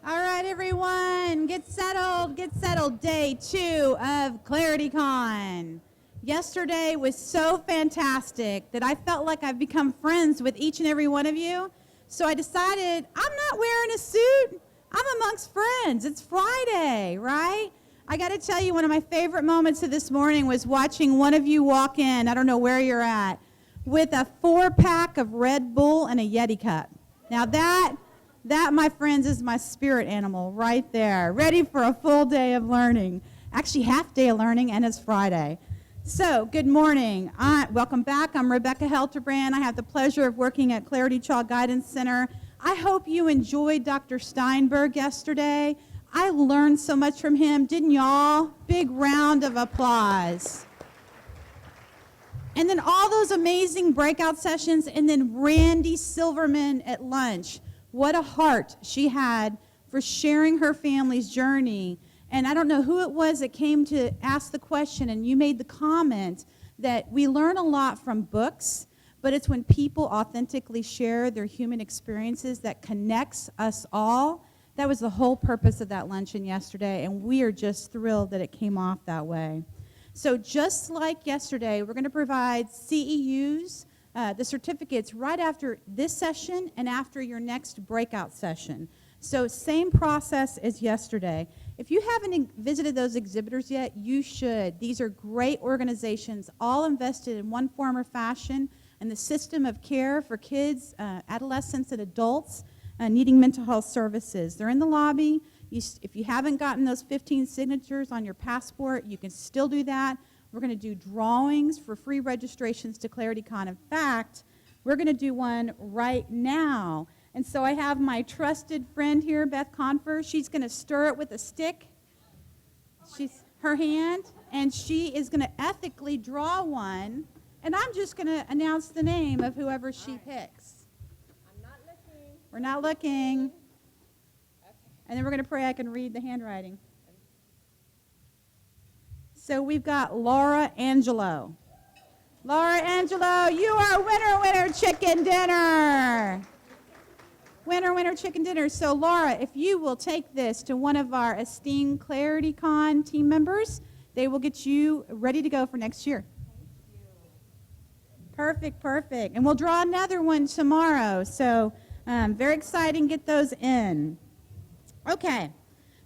All right, everyone, get settled, get settled. Day 2 of ClarityCon. Yesterday was so fantastic that I felt like I've become friends with each and every one of you. So I decided I'm not wearing a suit. I'm amongst friends. It's Friday, right? I got to tell you, one of my favorite moments of this morning was watching one of you walk in, I don't know where you're at, with a 4-pack of Red Bull and a Yeti cup. Now that, my friends, is my spirit animal right there, ready for a full day of learning. Actually, half day of learning, and it's Friday. So, good morning. Welcome back. I'm Rebecca Helterbrand. I have the pleasure of working at Clarity Child Guidance Center. I hope you enjoyed Dr. Steinberg yesterday. I learned so much from him, didn't y'all? Big round of applause. And then all those amazing breakout sessions, and then Randy Silverman at lunch. What a heart she had for sharing her family's journey. And I don't know who it was that came to ask the question, and you made the comment that we learn a lot from books, but it's when people authentically share their human experiences that connects us all. That was the whole purpose of that luncheon yesterday, and we are just thrilled that it came off that way. So just like yesterday, we're going to provide CEUs, the certificates, right after this session and after your next breakout session. So same process as yesterday. If you haven't visited those exhibitors yet, you should. These are great organizations, all invested in one form or fashion in the system of care for kids, adolescents, and adults needing mental health services. They're in the lobby. If you haven't gotten those 15 signatures on your passport, you can still do that. We're going to do drawings for free registrations to ClarityCon. In fact, we're going to do one right now. And so I have my trusted friend here, Beth Confer. She's going to stir it with a stick, her hand, and she is going to ethically draw one. And I'm just going to announce the name of whoever she picks. I'm not looking. We're not looking. Okay. And then we're going to pray I can read the handwriting. So we've got Laura Angelo. Laura Angelo, you are winner, chicken dinner. Winner, chicken dinner. So Laura, if you will take this to one of our esteemed ClarityCon team members, they will get you ready to go for next year. Perfect. And we'll draw another one tomorrow. So very exciting, get those in. Okay.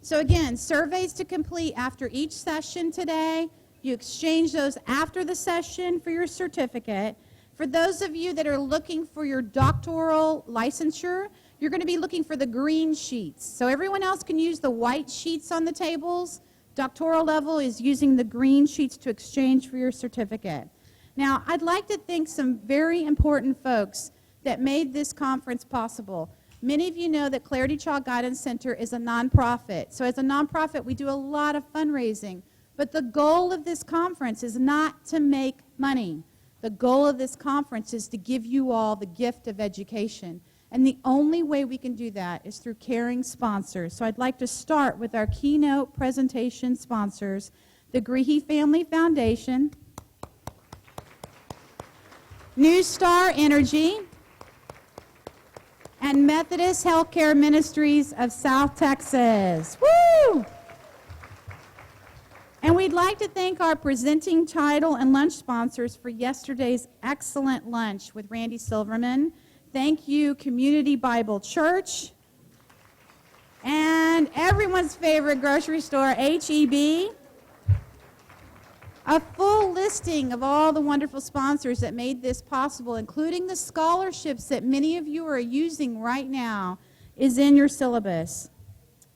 So again, surveys to complete after each session today. You exchange those after the session for your certificate. For those of you that are looking for your doctoral licensure, you're going to be looking for the green sheets. So everyone else can use the white sheets on the tables. Doctoral level is using the green sheets to exchange for your certificate. Now, I'd like to thank some very important folks that made this conference possible. Many of you know that Clarity Child Guidance Center is a nonprofit. So as a nonprofit, we do a lot of fundraising. But the goal of this conference is not to make money. The goal of this conference is to give you all the gift of education. And the only way we can do that is through caring sponsors. So I'd like to start with our keynote presentation sponsors, the Greehey Family Foundation, New Star Energy, and Methodist Healthcare Ministries of South Texas. Woo! And we'd like to thank our presenting title and lunch sponsors for yesterday's excellent lunch with Randy Silverman. Thank you, Community Bible Church, and everyone's favorite grocery store, H-E-B. A full listing of all the wonderful sponsors that made this possible, including the scholarships that many of you are using right now, is in your syllabus.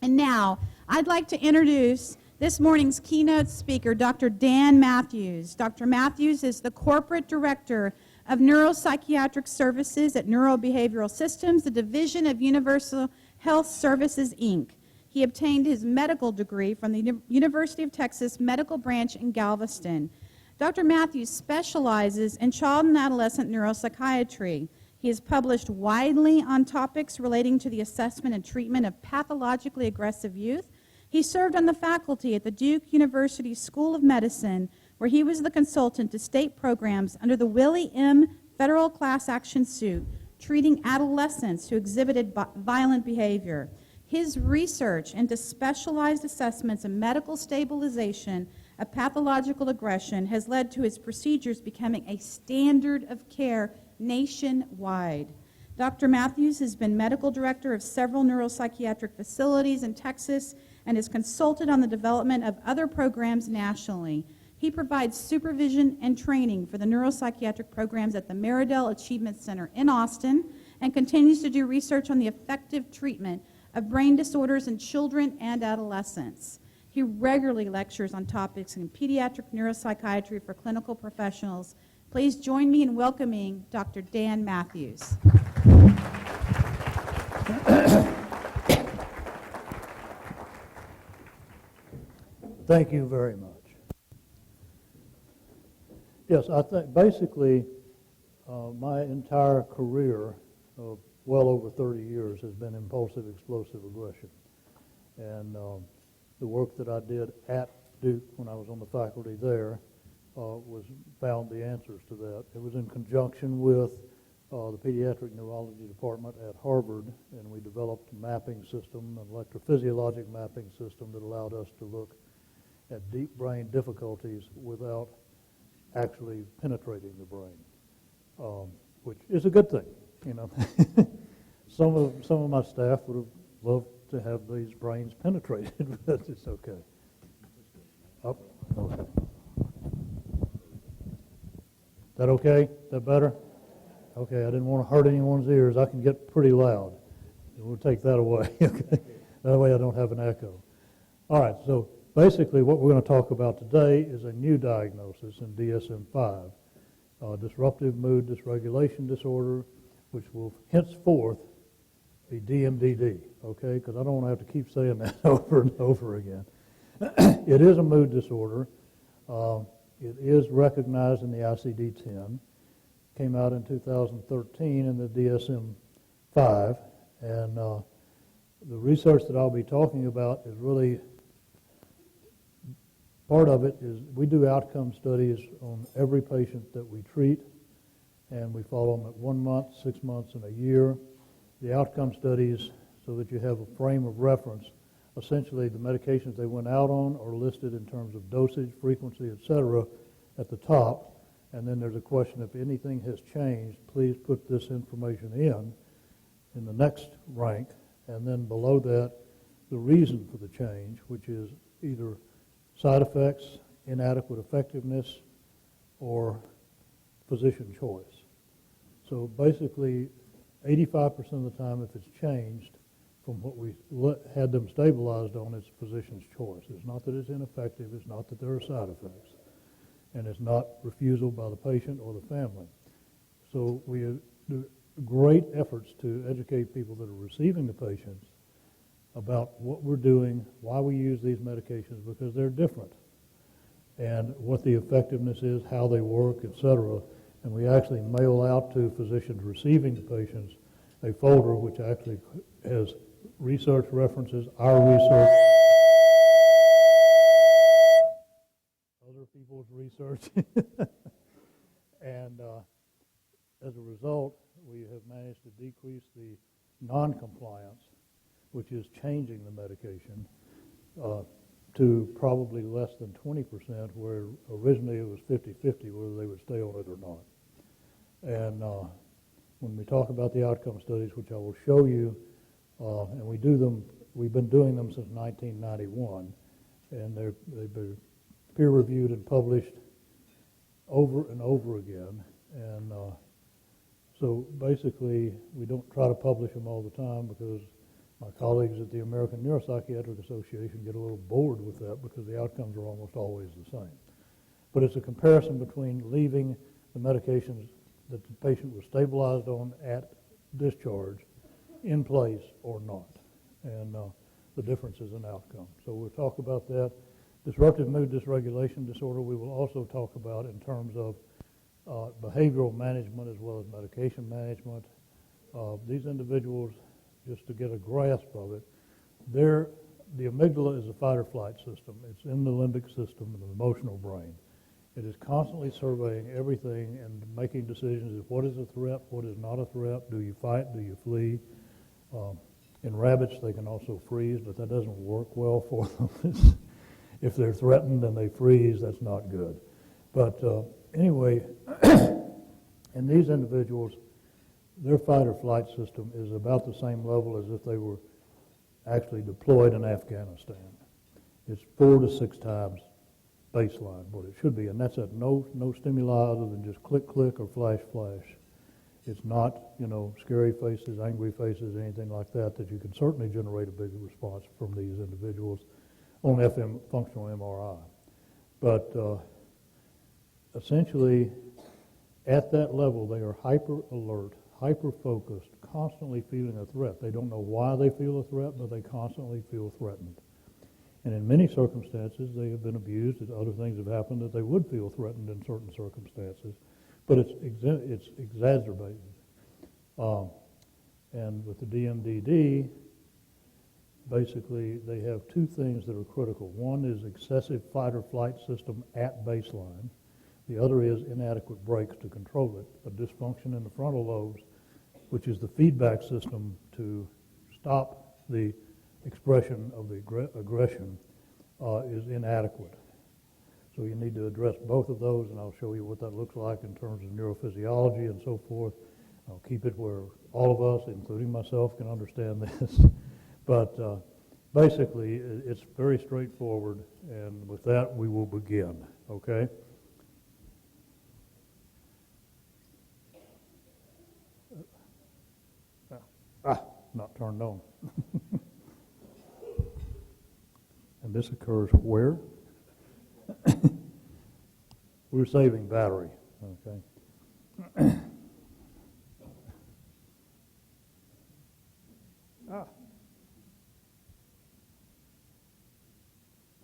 And now, I'd like to introduce this morning's keynote speaker, Dr. Dan Matthews. Dr. Matthews is the Corporate Director of Neuropsychiatric Services at Neurobehavioral Systems, the division of Universal Health Services, Inc. He obtained his medical degree from the University of Texas Medical Branch in Galveston. Dr. Matthews specializes in child and adolescent neuropsychiatry. He has published widely on topics relating to the assessment and treatment of pathologically aggressive youth. He served on the faculty at the Duke University School of Medicine, where he was the consultant to state programs under the Willie M. federal class action suit treating adolescents who exhibited violent behavior. His research into specialized assessments and medical stabilization of pathological aggression has led to his procedures becoming a standard of care nationwide. Dr. Matthews has been medical director of several neuropsychiatric facilities in Texas and has consulted on the development of other programs nationally. He provides supervision and training for the neuropsychiatric programs at the Meridell Achievement Center in Austin and continues to do research on the effective treatment of brain disorders in children and adolescents. He regularly lectures on topics in pediatric neuropsychiatry for clinical professionals. Please join me in welcoming Dr. Dan Matthews. Thank you very much. Yes, I think basically my entire career of well over 30 years has been impulsive explosive aggression. And the work that I did at Duke when I was on the faculty there found the answers to that. It was in conjunction with the pediatric neurology department at Harvard, and we developed a mapping system, an electrophysiologic mapping system that allowed us to look at deep brain difficulties without actually penetrating the brain, which is a good thing, you know. Some of my staff would have loved to have these brains penetrated, but it's okay. Oh, okay. That okay? That better? Okay, I didn't want to hurt anyone's ears. I can get pretty loud. We'll take that away. Okay, that way I don't have an echo. All right, so basically what we're going to talk about today is a new diagnosis in DSM-5, disruptive mood dysregulation disorder, which will henceforth be DMDD, okay, because I don't want to have to keep saying that over and over again. It is a mood disorder. It is recognized in the ICD-10, came out in 2013 in the DSM-5, and the research that I'll be talking about is really, part of it is we do outcome studies on every patient that we treat, and we follow them at 1 month, 6 months, and a year. The outcome studies, so that you have a frame of reference, essentially the medications they went out on are listed in terms of dosage, frequency, etc. at the top, and then there's a question, if anything has changed, please put this information in the next rank, and then below that, the reason for the change, which is either side effects, inadequate effectiveness, or physician choice. So basically, 85% of the time, if it's changed from what we had them stabilized on, it's physician's choice. It's not that it's ineffective, it's not that there are side effects, and it's not refusal by the patient or the family. So we do great efforts to educate people that are receiving the patients about what we're doing, why we use these medications, because they're different, and what the effectiveness is, how they work, etc. And we actually mail out to physicians receiving the patients a folder which actually has research references, our research, other people's research, and as a result, we have managed to decrease the non-compliance, which is changing the medication, to probably less than 20%, where originally it was 50-50 whether they would stay on it or not. And when we talk about the outcome studies, which I will show you, and we've been doing them since 1991, and they've been peer-reviewed and published over and over again. And so basically, we don't try to publish them all the time because my colleagues at the American Neuropsychiatric Association get a little bored with that because the outcomes are almost always the same. But it's a comparison between leaving the medications that the patient was stabilized on at discharge in place or not, and the differences in outcome. So we'll talk about that. Disruptive mood dysregulation disorder we will also talk about in terms of behavioral management as well as medication management. These individuals, just to get a grasp of it, the amygdala is a fight or flight system. It's in the limbic system of the emotional brain. It is constantly surveying everything and making decisions of what is a threat, what is not a threat, do you fight, do you flee, In rabbits, they can also freeze, but that doesn't work well for them. If they're threatened and they freeze, that's not good. But anyway, in these individuals, their fight or flight system is about the same level as if they were actually deployed in Afghanistan. It's 4 to 6 times baseline, what it should be, and that's at no stimuli other than just click, click, or flash, flash. It's not, scary faces, angry faces, anything like that you can certainly generate a big response from these individuals on functional MRI. But essentially, at that level, they are hyper alert, hyper focused, constantly feeling a threat. They don't know why they feel a threat, but they constantly feel threatened. And in many circumstances, they have been abused, and other things have happened that they would feel threatened in certain circumstances, but it's exacerbated. And with the DMDD, basically, they have two things that are critical. One is excessive fight or flight system at baseline. The other is inadequate brakes to control it, a dysfunction in the frontal lobes, which is the feedback system to stop the expression of the aggression, is inadequate. So you need to address both of those, and I'll show you what that looks like in terms of neurophysiology and so forth. I'll keep it where all of us, including myself, can understand this. But basically, it's very straightforward, and with that, we will begin, okay? Not turned on. And this occurs where? We're saving battery, okay?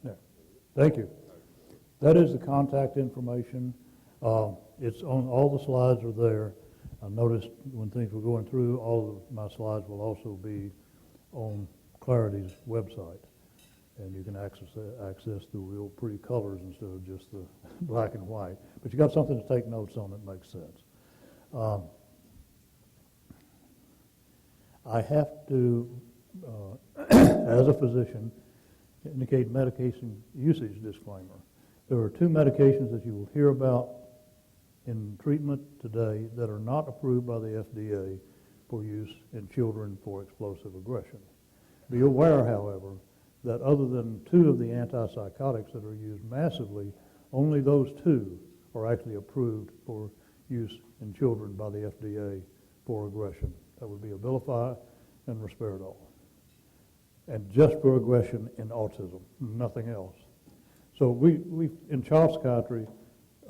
There. Thank you. That is the contact information. It's on, all the slides are there. I noticed when things were going through, all of my slides will also be on Clarity's website. And you can access the real pretty colors instead of just the black and white. But you got something to take notes on that makes sense. I have to, as a physician, indicate medication usage disclaimer. There are 2 medications that you will hear about in treatment today that are not approved by the FDA for use in children for explosive aggression. Be aware, however, that other than 2 of the antipsychotics that are used massively, only those 2 are actually approved for use in children by the FDA for aggression. That would be Abilify and Risperidone. And just for aggression in autism, nothing else. So we in child psychiatry,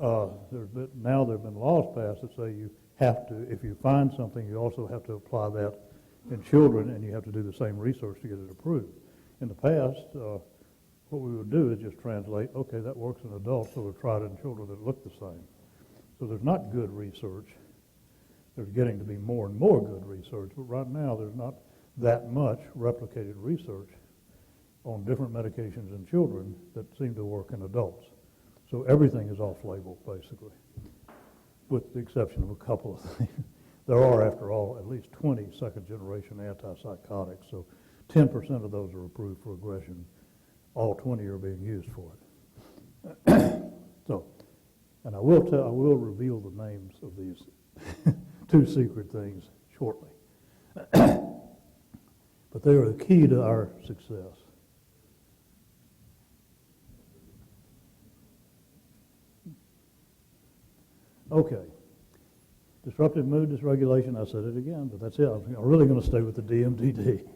now there have been laws passed that say you have to, if you find something, you also have to apply that in children, and you have to do the same research to get it approved. In the past, what we would do is just translate, okay, that works in adults, so we'll try it in children that look the same. So there's not good research. There's getting to be more and more good research, but right now there's not that much replicated research on different medications in children that seem to work in adults. So everything is off-label, basically, with the exception of a couple of things. There are, after all, at least 20 second-generation antipsychotics, so 10% of those are approved for aggression. All 20 are being used for it. So, and I will reveal the names of these 2 secret things shortly. But they are the key to our success. Okay. Disruptive mood dysregulation, I said it again, but that's it. I'm really going to stay with the DMDD.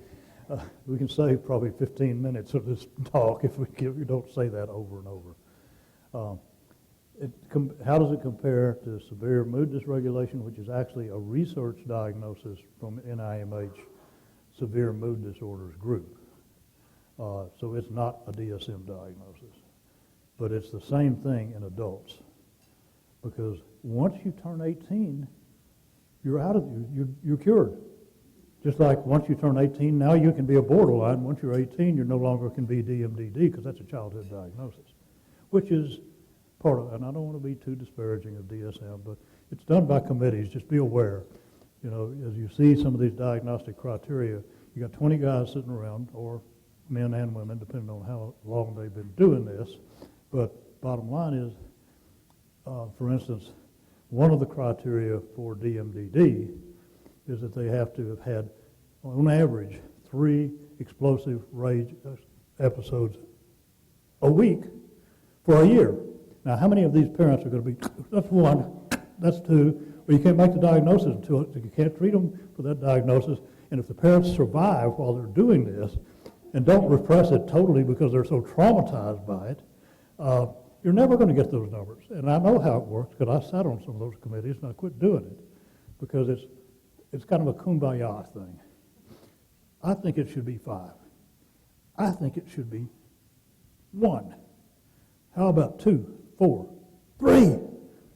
We can save probably 15 minutes of this talk if we don't say that over and over. How does it compare to severe mood dysregulation, which is actually a research diagnosis from NIMH severe mood disorders group? So it's not a DSM diagnosis, but it's the same thing in adults. Because once you turn 18, you're out of you're cured. Just like once you turn 18, now you can be a borderline. Once you're 18, you no longer can be DMDD because that's a childhood diagnosis, which is part of it. And I don't want to be too disparaging of DSM, but it's done by committees. Just be aware. As you see some of these diagnostic criteria, You got 20 guys sitting around, or men and women, depending on how long they've been doing this. But bottom line is, for instance, one of the criteria for DMDD is that they have to have had, on average, 3 explosive rage episodes a week for a year. Now, how many of these parents are going to be, that's 1, that's 2, well, you can't make the diagnosis until you can't treat them for that diagnosis. And if the parents survive while they're doing this and don't repress it totally because they're so traumatized by it, you're never going to get those numbers. And I know how it works because I sat on some of those committees and I quit doing it because it's kind of a kumbaya thing. I think it should be 5. I think it should be 1. How about 2, 4, 3?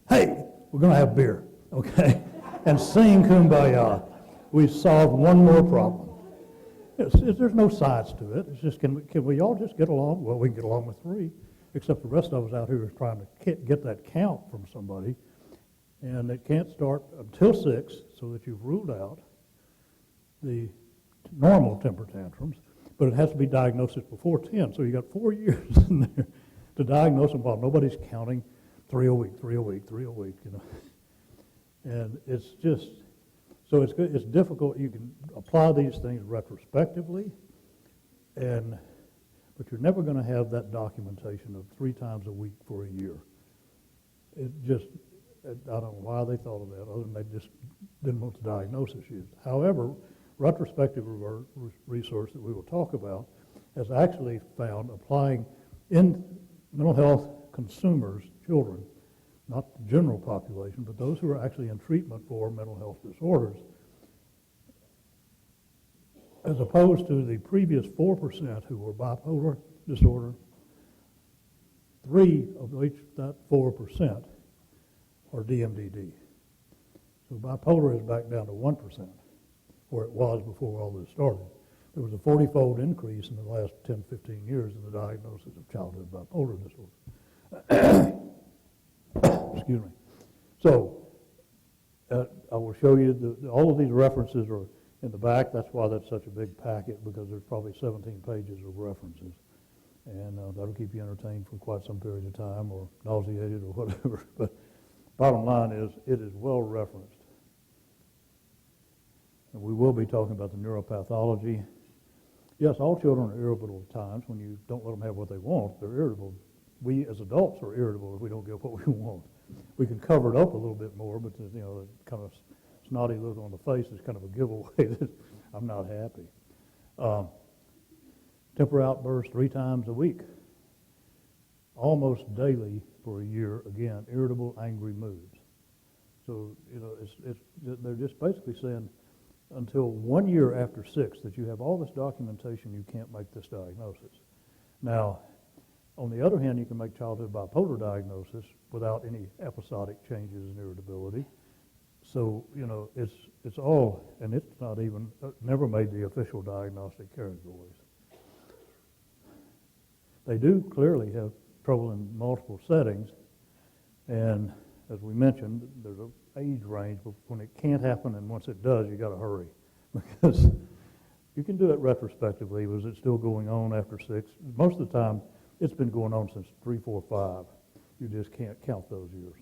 Hey, we're going to have beer, okay? And sing kumbaya. We solved one more problem. There's no science to it. It's just, can we all just get along? Well, we can get along with 3, except the rest of us out here is trying to get that count from somebody. And it can't start until 6, so that you've ruled out the normal temper tantrums, but it has to be diagnosed before 10. So you got 4 years in there to diagnose them while nobody's counting 3 a week, 3 a week, 3 a week, you know. And it's just, so it's good. It's difficult. You can apply these things retrospectively, but you're never going to have that documentation of 3 times a week for a year. It just, I don't know why they thought of that, other than they just didn't want the diagnosis used. However, retrospective research that we will talk about has actually found applying in mental health consumers, children, not the general population, but those who are actually in treatment for mental health disorders, as opposed to the previous 4% who were bipolar disorder, 3 of each that 4% are DMDD. So bipolar is back down to 1%, where it was before all this started. There was a 40-fold increase in the last 10, 15 years in the diagnosis of childhood bipolar disorder. Excuse me. So I will show you, all of these references are in the back. That's why that's such a big packet, because there's probably 17 pages of references. And that'll keep you entertained for quite some period of time, or nauseated, or whatever. But bottom line is, it is well referenced. And we will be talking about the neuropathology. Yes, all children are irritable at times. When you don't let them have what they want, they're irritable. We as adults are irritable if we don't get what we want. We can cover it up a little bit more, but the kind of snotty look on the face is kind of a giveaway that I'm not happy. Temper outbursts 3 times a week, almost daily for a year. Again, irritable, angry moods. So they're just basically saying until 1 year after 6 that you have all this documentation, you can't make this diagnosis. Now, on the other hand, you can make childhood bipolar diagnosis without any episodic changes in irritability. So, it's all, and it's not even, never made the official diagnostic categories. They do clearly have trouble in multiple settings, and as we mentioned, there's an age range, but when it can't happen, and once it does, you got to hurry, because you can do it retrospectively. Was it still going on after 6? Most of the time, it's been going on since 3, 4, 5. You just can't count those years.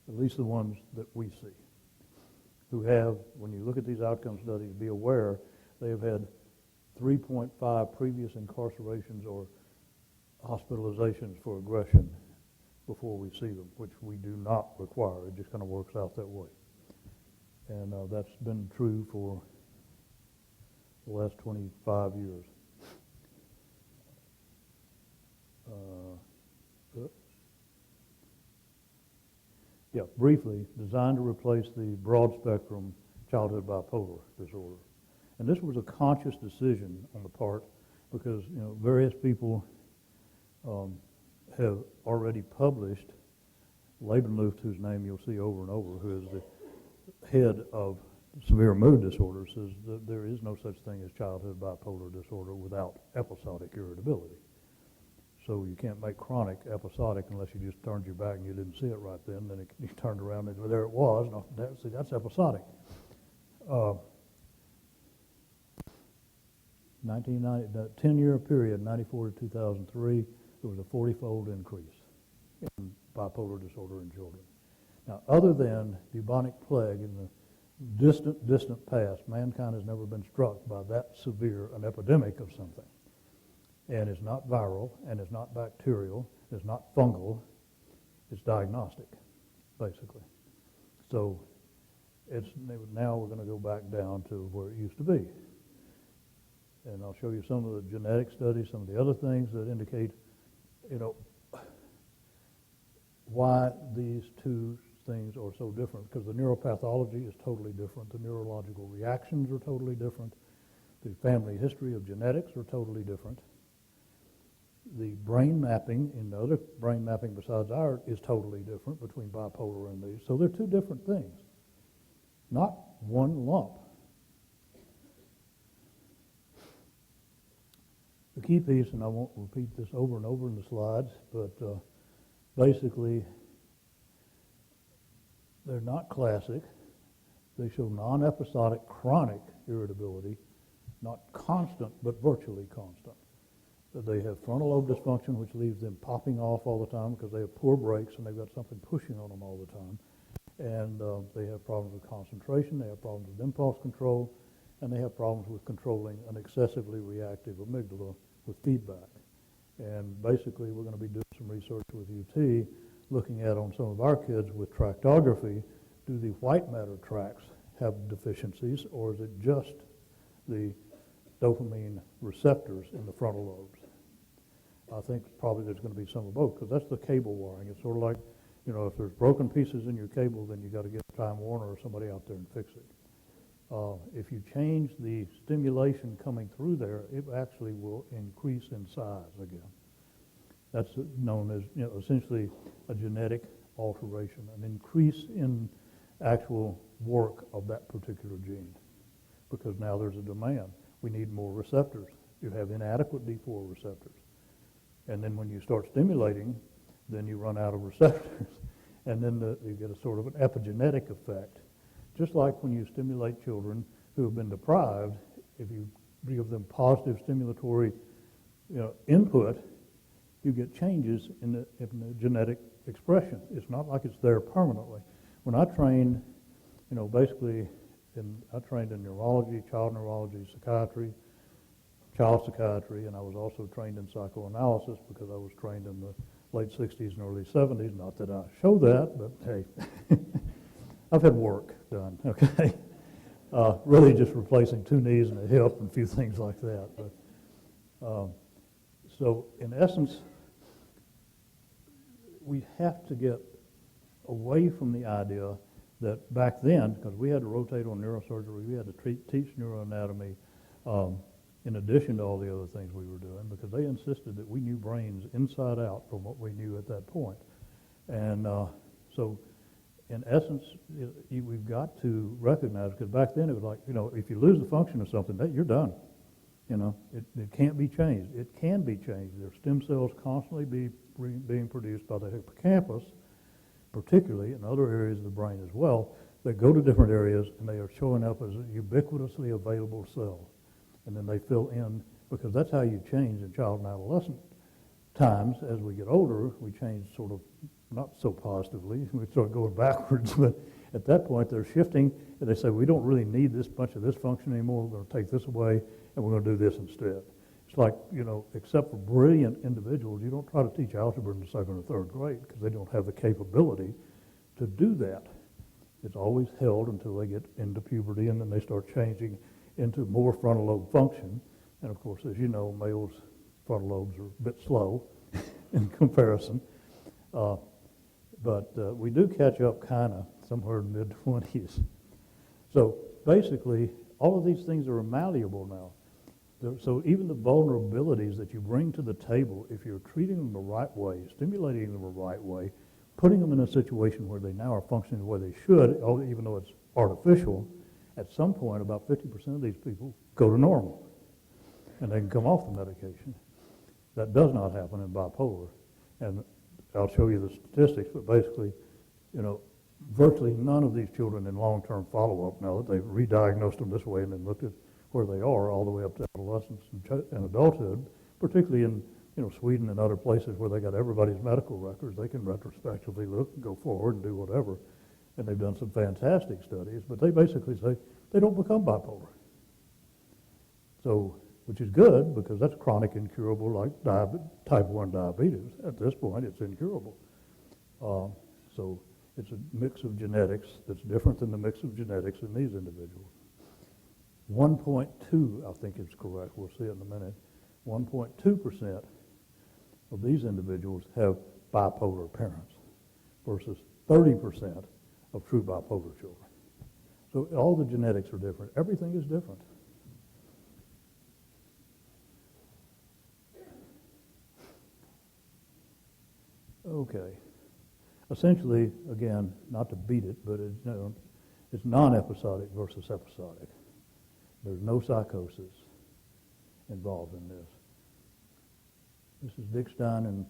At least the ones that we see, who have, when you look at these outcome studies, be aware they have had 3.5 previous incarcerations or hospitalizations for aggression before we see them, which we do not require. It just kind of works out that way. And that's been true for the last 25 years. Briefly, designed to replace the broad-spectrum childhood bipolar disorder. And this was a conscious decision on the part, because various people have already published. Labenluft, whose name you'll see over and over, who is the head of severe mood disorders, says that there is no such thing as childhood bipolar disorder without episodic irritability. So you can't make chronic episodic unless you just turned your back and you didn't see it right then. Then you turned around and there it was. No, that's episodic. the 10-year period, 94 to 2003, there was a 40-fold increase in bipolar disorder in children. Now, other than bubonic plague in the distant past, mankind has never been struck by that severe an epidemic of something. And it's not viral, and it's not bacterial, it's not fungal, it's diagnostic, basically. So now we're going to go back down to where it used to be. And I'll show you some of the genetic studies, some of the other things that indicate, why these two things are so different. Because the neuropathology is totally different. The neurological reactions are totally different. The family history of genetics are totally different. The brain mapping, in the other brain mapping besides ours, is totally different between bipolar and these. So they're two different things, not one lump. The key piece, and I won't repeat this over and over in the slides, but basically they're not classic. They show non-episodic chronic irritability, not constant, but virtually constant. They have frontal lobe dysfunction, which leaves them popping off all the time because they have poor brakes and they've got something pushing on them all the time. And they have problems with concentration, they have problems with impulse control, and they have problems with controlling an excessively reactive amygdala with feedback. And basically, we're going to be doing some research with UT, looking at on some of our kids with tractography, do the white matter tracts have deficiencies, or is it just the dopamine receptors in the frontal lobes? I think probably there's going to be some of both, because that's the cable wiring. It's sort of like, if there's broken pieces in your cable, then you got to get Time Warner or somebody out there and fix it. If you change the stimulation coming through there, it actually will increase in size again. That's known as, essentially a genetic alteration, an increase in actual work of that particular gene, because now there's a demand. We need more receptors. You have inadequate D4 receptors. And then when you start stimulating, then you run out of receptors. And then you get a sort of an epigenetic effect. Just like when you stimulate children who have been deprived, if you give them positive stimulatory input, you get changes in the genetic expression. It's not like it's there permanently. When I trained, basically, I trained in neurology, child neurology, psychiatry, child psychiatry, and I was also trained in psychoanalysis because I was trained in the late 60s and early 70s. Not that I show that, but hey, I've had work done, okay? Really just replacing 2 knees and a hip and a few things like that. But, so in essence, we have to get away from the idea that back then, because we had to rotate on neurosurgery, we had to teach neuroanatomy in addition to all the other things we were doing, because they insisted that we knew brains inside out from what we knew at that point. And so in essence, we've got to recognize, because back then it was like, if you lose the function of something, you're done. It can't be changed. It can be changed. There's stem cells constantly being produced by the hippocampus, particularly in other areas of the brain as well, that go to different areas, and they are showing up as a ubiquitously available cell. And then they fill in, because that's how you change in child and adolescent times. As we get older, we change sort of not so positively. We start going backwards, but at that point they're shifting, and they say, we don't really need this bunch of this function anymore. We're going to take this away, and we're going to do this instead. It's like, except for brilliant individuals, you don't try to teach algebra in the 2nd or 3rd grade because they don't have the capability to do that. It's always held until they get into puberty, and then they start changing into more frontal lobe function. And of course, as you know, males' frontal lobes are a bit slow in comparison. But we do catch up kind of somewhere in the mid-20s. So basically, all of these things are malleable now. So even the vulnerabilities that you bring to the table, if you're treating them the right way, stimulating them the right way, putting them in a situation where they now are functioning the way they should, even though it's artificial, at some point about 50% of these people go to normal and they can come off the medication. That does not happen in bipolar. And I'll show you the statistics, but basically, virtually none of these children in long-term follow-up, now that they've re-diagnosed them this way and then looked at where they are all the way up to adolescence and adulthood, particularly in Sweden and other places where they got everybody's medical records. They can retrospectively look and go forward and do whatever. And they've done some fantastic studies, but they basically say they don't become bipolar. So, which is good because that's chronic incurable like type 1 diabetes. At this point, it's incurable. So it's a mix of genetics that's different than the mix of genetics in these individuals. 1.2, I think is correct. We'll see it in a minute. 1.2% of these individuals have bipolar parents versus 30% of true bipolar children. So all the genetics are different. Everything is different. Okay. Essentially, again, not to beat it, but it's non-episodic versus episodic. There's no psychosis involved in this. This is Dickstein and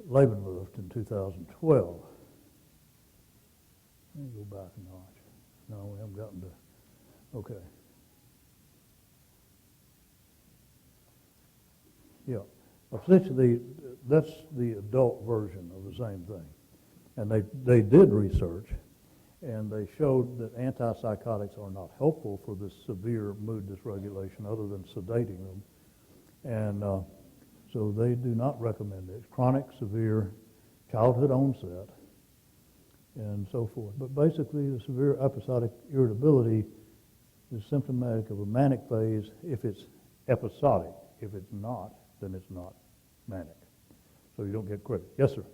Levenluft in 2012. Let me go back a notch. No, we haven't gotten to, okay. Yeah, essentially, that's the adult version of the same thing. And they did research, and they showed that antipsychotics are not helpful for this severe mood dysregulation other than sedating them. And so they do not recommend it. It's chronic, severe, childhood onset, and so forth. But basically, the severe episodic irritability is symptomatic of a manic phase if it's episodic. If it's not, then it's not manic. So you don't get credit. Yes, sir?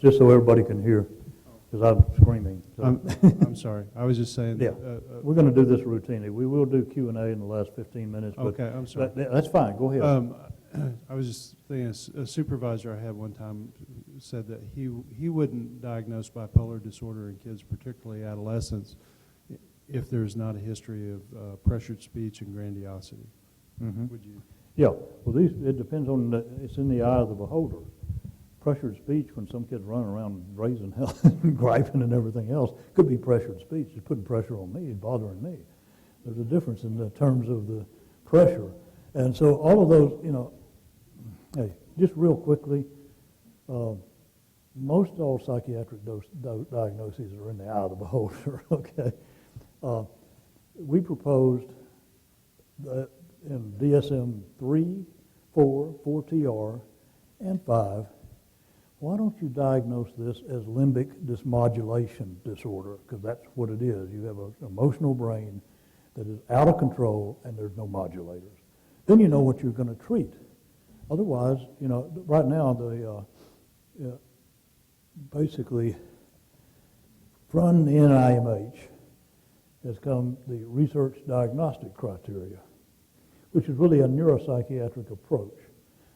Just so everybody can hear, because I'm screaming. So. I'm sorry. I was just saying. Yeah, we're going to do this routinely. We will do Q&A in the last 15 minutes. But okay, I'm sorry. That's fine. Go ahead. I was just thinking, a supervisor I had one time said that he wouldn't diagnose bipolar disorder in kids, particularly adolescents, if there's not a history of pressured speech and grandiosity. Mm-hmm. Would you? Yeah. Well, it depends on it's in the eye of the beholder. Pressured speech, when some kids running around raising hell and griping and everything else, could be pressured speech. It's putting pressure on me, bothering me. There's a difference in the terms of the pressure. And so all of those, hey, just real quickly, most all psychiatric diagnoses are in the eye of the beholder, okay? We proposed that in DSM-3, 4, 4TR, and 5, why don't you diagnose this as limbic dysmodulation disorder? Because that's what it is. You have an emotional brain that is out of control and there's no modulators. Then you know what you're going to treat. Otherwise, right now, basically, from the NIMH has come the research diagnostic criteria, which is really a neuropsychiatric approach.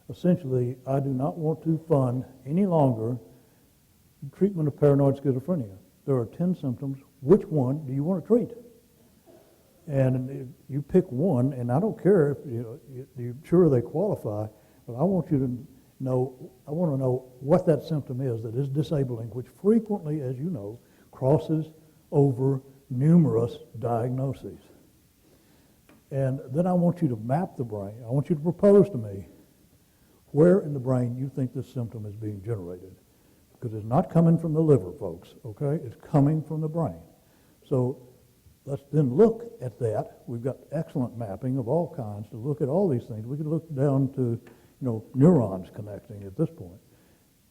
Essentially, I do not want to fund any longer treatment of paranoid schizophrenia. There are 10 symptoms. Which one do you want to treat? And if you pick one, and I don't care if you're sure they qualify, but I want you to know, I want to know what that symptom is that is disabling, which frequently, as you know, crosses over numerous diagnoses. And then I want you to map the brain. I want you to propose to me where in the brain you think this symptom is being generated. Because it's not coming from the liver, folks, okay? It's coming from the brain. So let's then look at that. We've got excellent mapping of all kinds to look at all these things. We can look down to, neurons connecting at this point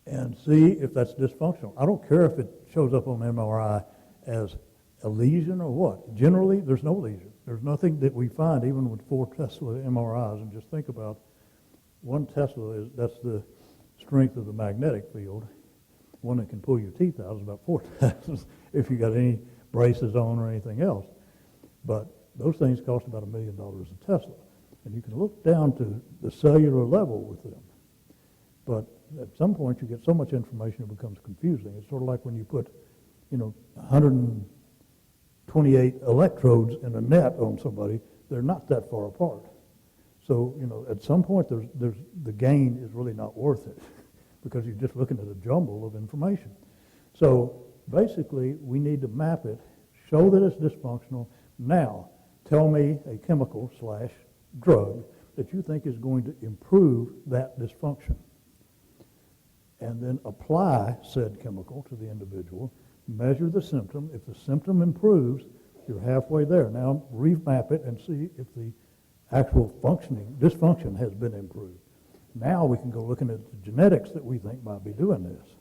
and see if that's dysfunctional. I don't care if it shows up on MRI as a lesion or what. Generally, there's no lesion. There's nothing that we find even with 4 Tesla MRIs. And just think about 1 Tesla that's the strength of the magnetic field. One that can pull your teeth out is about 4 Teslas if you got any braces on or anything else. But those things cost about $1 million a Tesla. And you can look down to the cellular level with them. But at some point you get so much information it becomes confusing. It's sort of like when you put, 128 electrodes in a net on somebody. They're not that far apart. So, at some point, the gain is really not worth it because you're just looking at a jumble of information. So basically, we need to map it, show that it's dysfunctional. Now, tell me a chemical / drug that you think is going to improve that dysfunction. And then apply said chemical to the individual, measure the symptom. If the symptom improves, you're halfway there. Now remap it and see if the actual dysfunction has been improved. Now we can go looking at the genetics that we think might be doing this.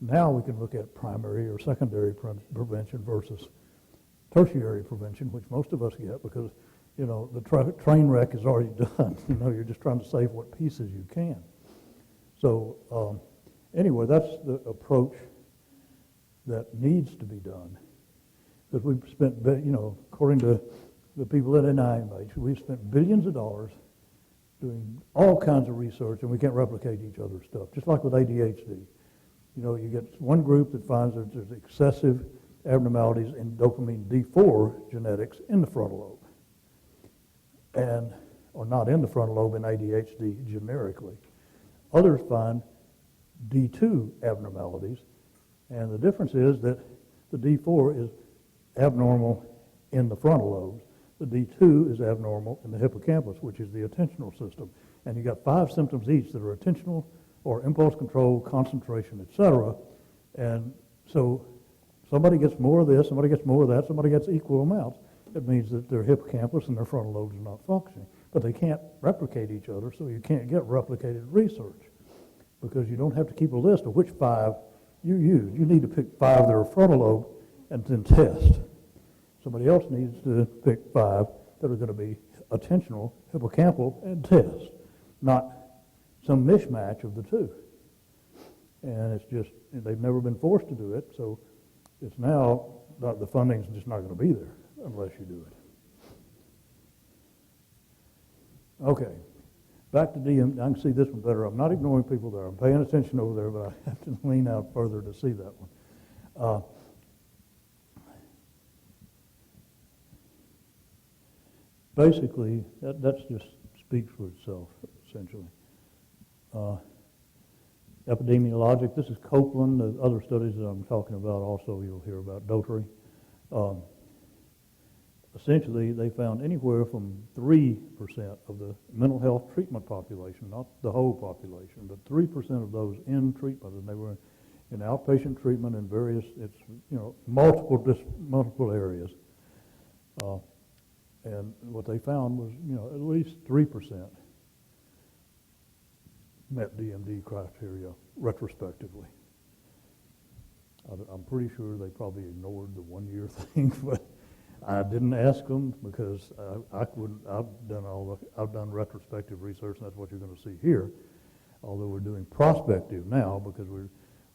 Now we can look at primary or secondary prevention versus tertiary prevention, which most of us get because, the train wreck is already done. You're just trying to save what pieces you can. So anyway, that's the approach that needs to be done. Because we've spent, according to the people at NIMH, we've spent billions of dollars doing all kinds of research, and we can't replicate each other's stuff. Just like with ADHD. You get one group that finds that there's excessive abnormalities in dopamine D4 genetics in the frontal lobe, or not in the frontal lobe in ADHD generically. Others find D2 abnormalities, and the difference is that the D4 is abnormal in the frontal lobes. The D2 is abnormal in the hippocampus, which is the attentional system. And you got 5 symptoms each that are attentional or impulse control, concentration, etc. And so somebody gets more of this, somebody gets more of that, somebody gets equal amounts. It means that their hippocampus and their frontal lobes are not functioning. But they can't replicate each other, so you can't get replicated research because you don't have to keep a list of which 5 you use. You need to pick 5 that are frontal lobe and then test. Somebody else needs to pick 5 that are going to be attentional, hippocampal, and test, not some mishmash of the two. And it's just, they've never been forced to do it, so it's now, the funding's just not going to be there unless you do it. Okay, back to DM. I can see this one better. I'm not ignoring people there. I'm paying attention over there, but I have to lean out further to see that one. Basically, that just speaks for itself, essentially. Epidemiologic, this is Copeland. The other studies that I'm talking about also you'll hear about, Doherty. Essentially, they found anywhere from 3% of the mental health treatment population, not the whole population, but 3% of those in treatment, and they were in outpatient treatment in various, multiple areas. And what they found was, at least 3% met DMD criteria retrospectively. I'm pretty sure they probably ignored the one-year thing, but I didn't ask them because I've done retrospective research, and that's what you're going to see here. Although we're doing prospective now because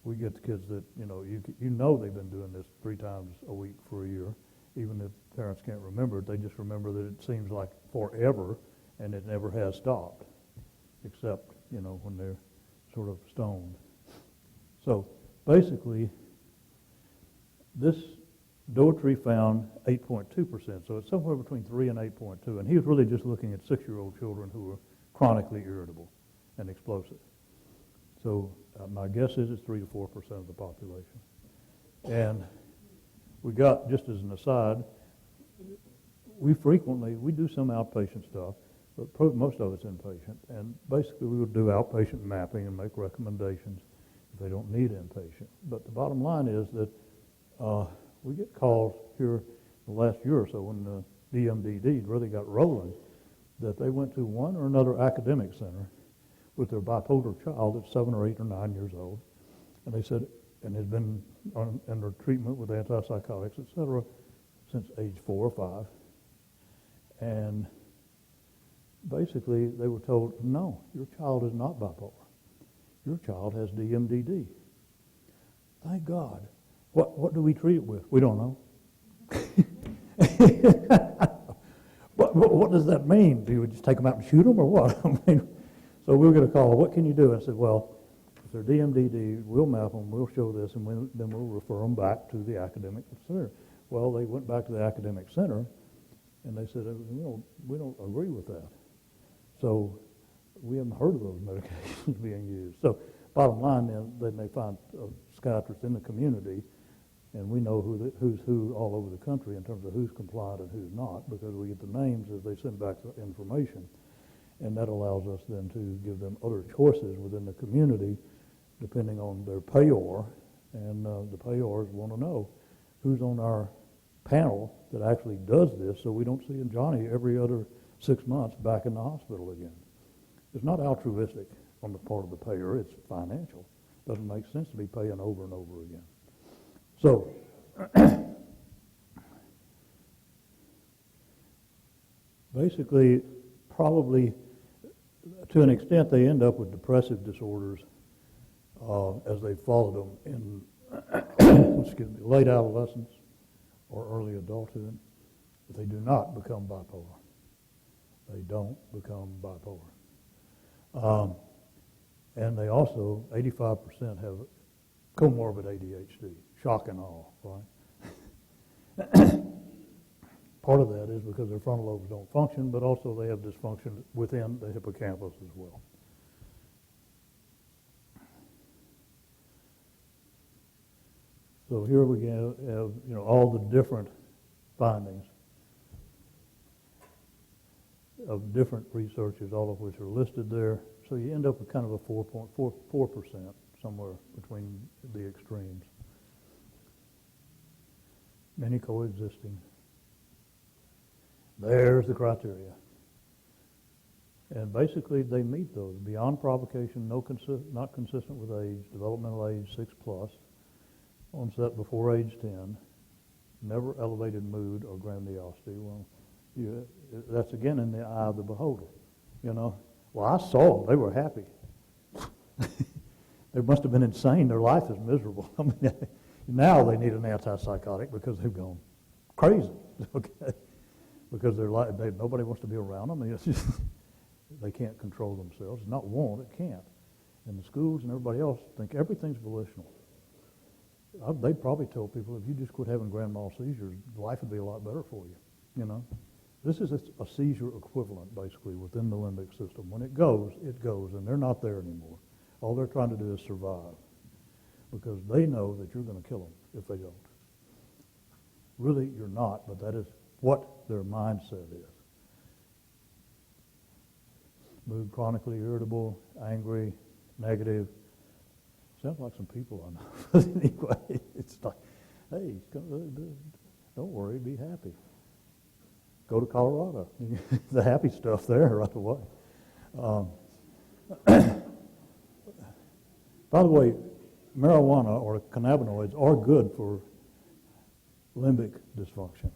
we get the kids that they've been doing this 3 times a week for a year. Even if parents can't remember it, they just remember that it seems like forever, and it never has stopped, except when they're sort of stoned. So basically, this Doherty found 8.2%, so it's somewhere between 3 and 8.2, and he was really just looking at 6-year-old children who were chronically irritable and explosive. So my guess is it's 3 to 4% of the population. And we got, just as an aside, we do some outpatient stuff, but most of it's inpatient. And basically we would do outpatient mapping and make recommendations if they don't need inpatient. But the bottom line is that we get calls here the last year or so when the DMDD really got rolling, that they went to one or another academic center with their bipolar child that's 7 or 8 or 9 years old, and they said, and has been under treatment with antipsychotics, et cetera, since age 4 or 5. And basically they were told, no, your child is not bipolar. Your child has DMDD. Thank God. What do we treat it with? We don't know. What does that mean? Do you just take them out and shoot them or what? So we were going to call, what can you do? I said, well, if they're DMDD, we'll map them, we'll show this, and then we'll refer them back to the academic center. Well, they went back to the academic center, and they said, we don't agree with that. So we haven't heard of those medications being used. So bottom line, then, they may find a psychiatrist in the community, and we know who's who all over the country in terms of who's compliant and who's not, because we get the names as they send back the information. And that allows us then to give them other choices within the community, depending on their payor. And the payors want to know who's on our panel that actually does this, so we don't see Johnny every other 6 months back in the hospital again. It's not altruistic on the part of the payer, it's financial. Doesn't make sense to be paying over and over again. So, basically, probably to an extent they end up with depressive disorders as they followed them in excuse me, late adolescence or early adulthood, but they do not become bipolar. They don't become bipolar. And they also, 85% have comorbid ADHD, shock and awe, right? Part of that is because their frontal lobes don't function, but also they have dysfunction within the hippocampus as well. So here we have all the different findings of different researchers, all of which are listed there. So you end up with kind of a 4.44%, somewhere between the extremes. Many coexisting. There's the criteria. And basically they meet those. Beyond provocation, not consistent with age, developmental age 6+, onset before age 10, never elevated mood or grandiosity. Well, that's again in the eye of the beholder, Well, I saw them. They were happy. They must have been insane. Their life is miserable. I mean, now they need an antipsychotic because they've gone crazy, okay? Because nobody wants to be around them. It's just, they can't control themselves. It's not want, it can't. And the schools and everybody else think everything's volitional. They'd probably tell people, if you just quit having grand mal seizures, life would be a lot better for you, This is a seizure equivalent, basically, within the limbic system. When it goes, and they're not there anymore. All they're trying to do is survive, because they know that you're going to kill them if they don't. Really, you're not, but that is what their mindset is. Mood chronically irritable, angry, negative. Sounds like some people I know. Anyway, it's like, hey, don't worry, be happy. Go to Colorado. The happy stuff there right away. By the way, marijuana or cannabinoids are good for limbic dysfunction.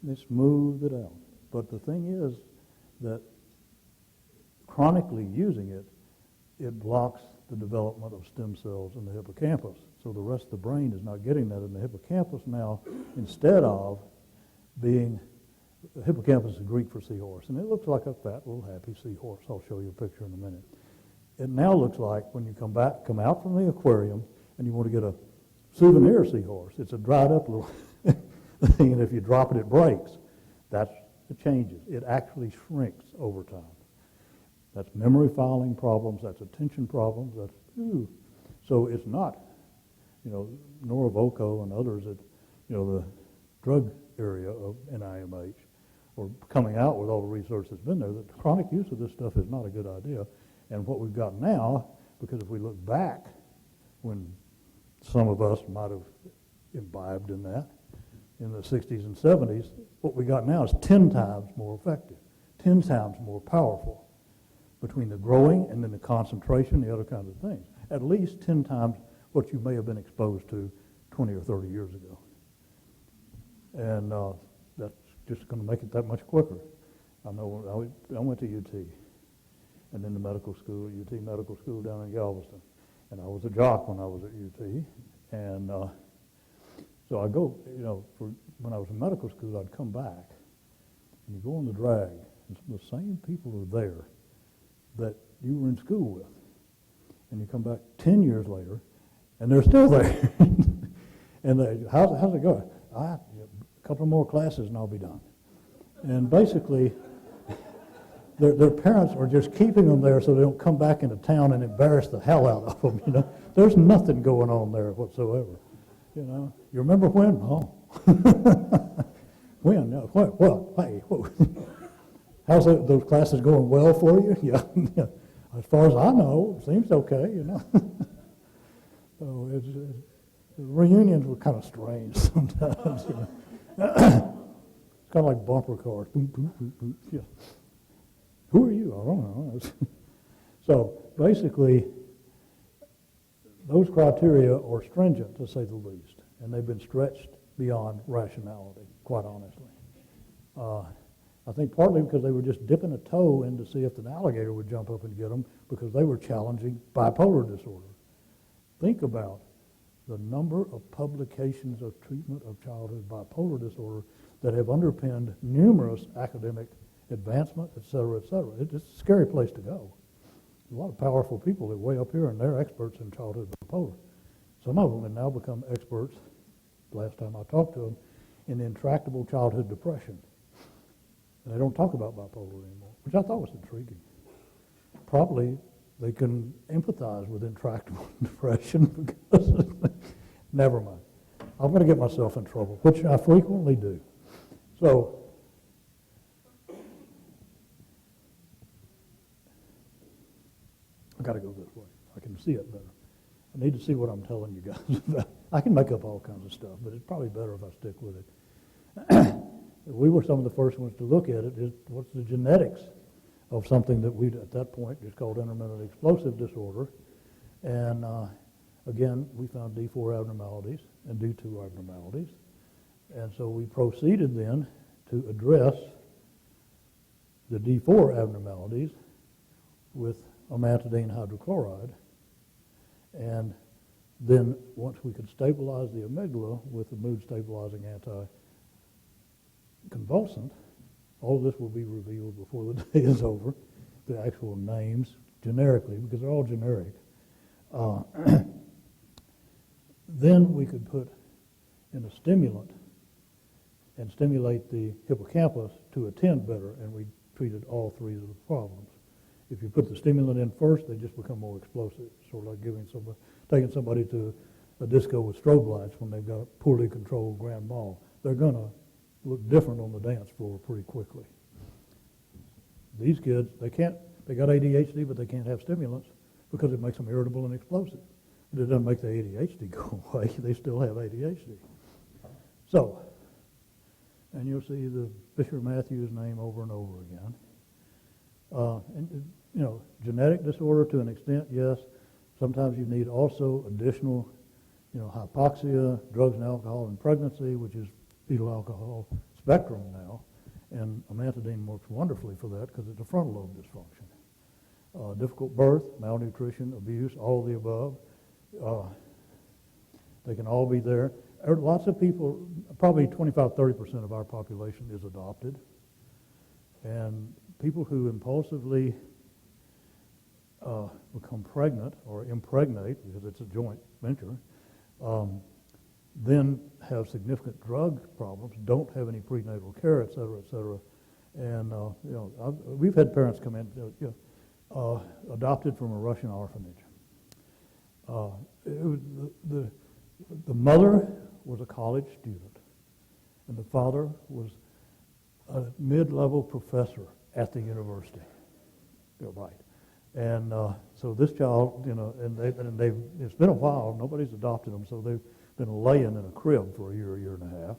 They smooth it out. But the thing is that chronically using it, it blocks the development of stem cells in the hippocampus. So the rest of the brain is not getting that in the hippocampus now, instead of being, the hippocampus is Greek for seahorse, and it looks like a fat little happy seahorse. I'll show you a picture in a minute. It now looks like when you come out from the aquarium and you want to get a souvenir seahorse, it's a dried up little thing, and if you drop it, it breaks. That's the changes. It actually shrinks over time. That's memory filing problems, that's attention problems, So it's not, Neuropathology and others at, the drug area of NIMH, or coming out with all the research that's been there, that chronic use of this stuff is not a good idea. And what we've got now, because if we look back when some of us might have imbibed in that, in the 60s and 70s, what we got now is 10 times more effective, 10 times more powerful, between the growing and then the concentration, the other kinds of things. At least 10 times what you may have been exposed to 20 or 30 years ago. And that's just going to make it that much quicker. I know I went to UT, and then the medical school, UT Medical School down in Galveston. And I was a jock when I was at UT. And so I go, when I was in medical school, I'd come back, and you go on the drag, and some of the same people are there that you were in school with. And you come back 10 years later, and they're still there. And how's it going? A couple more classes and I'll be done. And basically, their parents are just keeping them there so they don't come back into town and embarrass the hell out of them. There's nothing going on there whatsoever. You remember when? Oh, when? No, what? Hey, whoa. How's those classes going? Well for you? Yeah. As far as I know, it seems okay. So the reunions were kind of strange sometimes. It's kind of like bumper cars. Boom, boom, boom, boom. Yeah. Who are you? I don't know. So basically, those criteria are stringent, to say the least, and they've been stretched beyond rationality, quite honestly. I think partly because they were just dipping a toe in to see if an alligator would jump up and get them because they were challenging bipolar disorder. Think about the number of publications of treatment of childhood bipolar disorder that have underpinned numerous academic advancement, et cetera, et cetera. It's a scary place to go. A lot of powerful people that way up here, and they're experts in childhood bipolar. Some of them have now become experts, last time I talked to them, in intractable childhood depression. And they don't talk about bipolar anymore, which I thought was intriguing. Probably they can empathize with intractable depression because, never mind. I'm going to get myself in trouble, which I frequently do. So, I got to go this way. I can see it better. I need to see what I'm telling you guys about. I can make up all kinds of stuff, but it's probably better if I stick with it. We were some of the first ones to look at it. What's the genetics of something that we, at that point, just called intermittent explosive disorder. And again, we found D4 abnormalities and D2 abnormalities. And so we proceeded then to address the D4 abnormalities with amantadine hydrochloride. And then once we could stabilize the amygdala with the mood-stabilizing anticonvulsant, all of this will be revealed before the day is over, the actual names generically, because they're all generic. Then we could put in a stimulant and stimulate the hippocampus to attend better, and we treated all three of the problems. If you put the stimulant in first, they just become more explosive, sort of like taking somebody to a disco with strobe lights when they've got a poorly controlled grand mal. They're going to look different on the dance floor pretty quickly. These kids, they got ADHD, but they can't have stimulants because it makes them irritable and explosive. But it doesn't make the ADHD go away. They still have ADHD. So, and you'll see the Fisher-Matthews name over and over again. Genetic disorder to an extent, yes. Sometimes you need also additional, hypoxia, drugs and alcohol in pregnancy, which is fetal alcohol spectrum now. And amantadine works wonderfully for that because it's a frontal lobe dysfunction. Difficult birth, malnutrition, abuse, all of the above. They can all be there. Lots of people, probably 25-30% of our population is adopted. And people who impulsively become pregnant or impregnate, because it's a joint venture, then have significant drug problems, don't have any prenatal care, et cetera, et cetera. And, we've had parents come in, adopted from a Russian orphanage. The mother was a college student, and the father was a mid-level professor at the university. Right. And so this child, it's been a while, nobody's adopted them, so they've been laying in a crib for a year and a half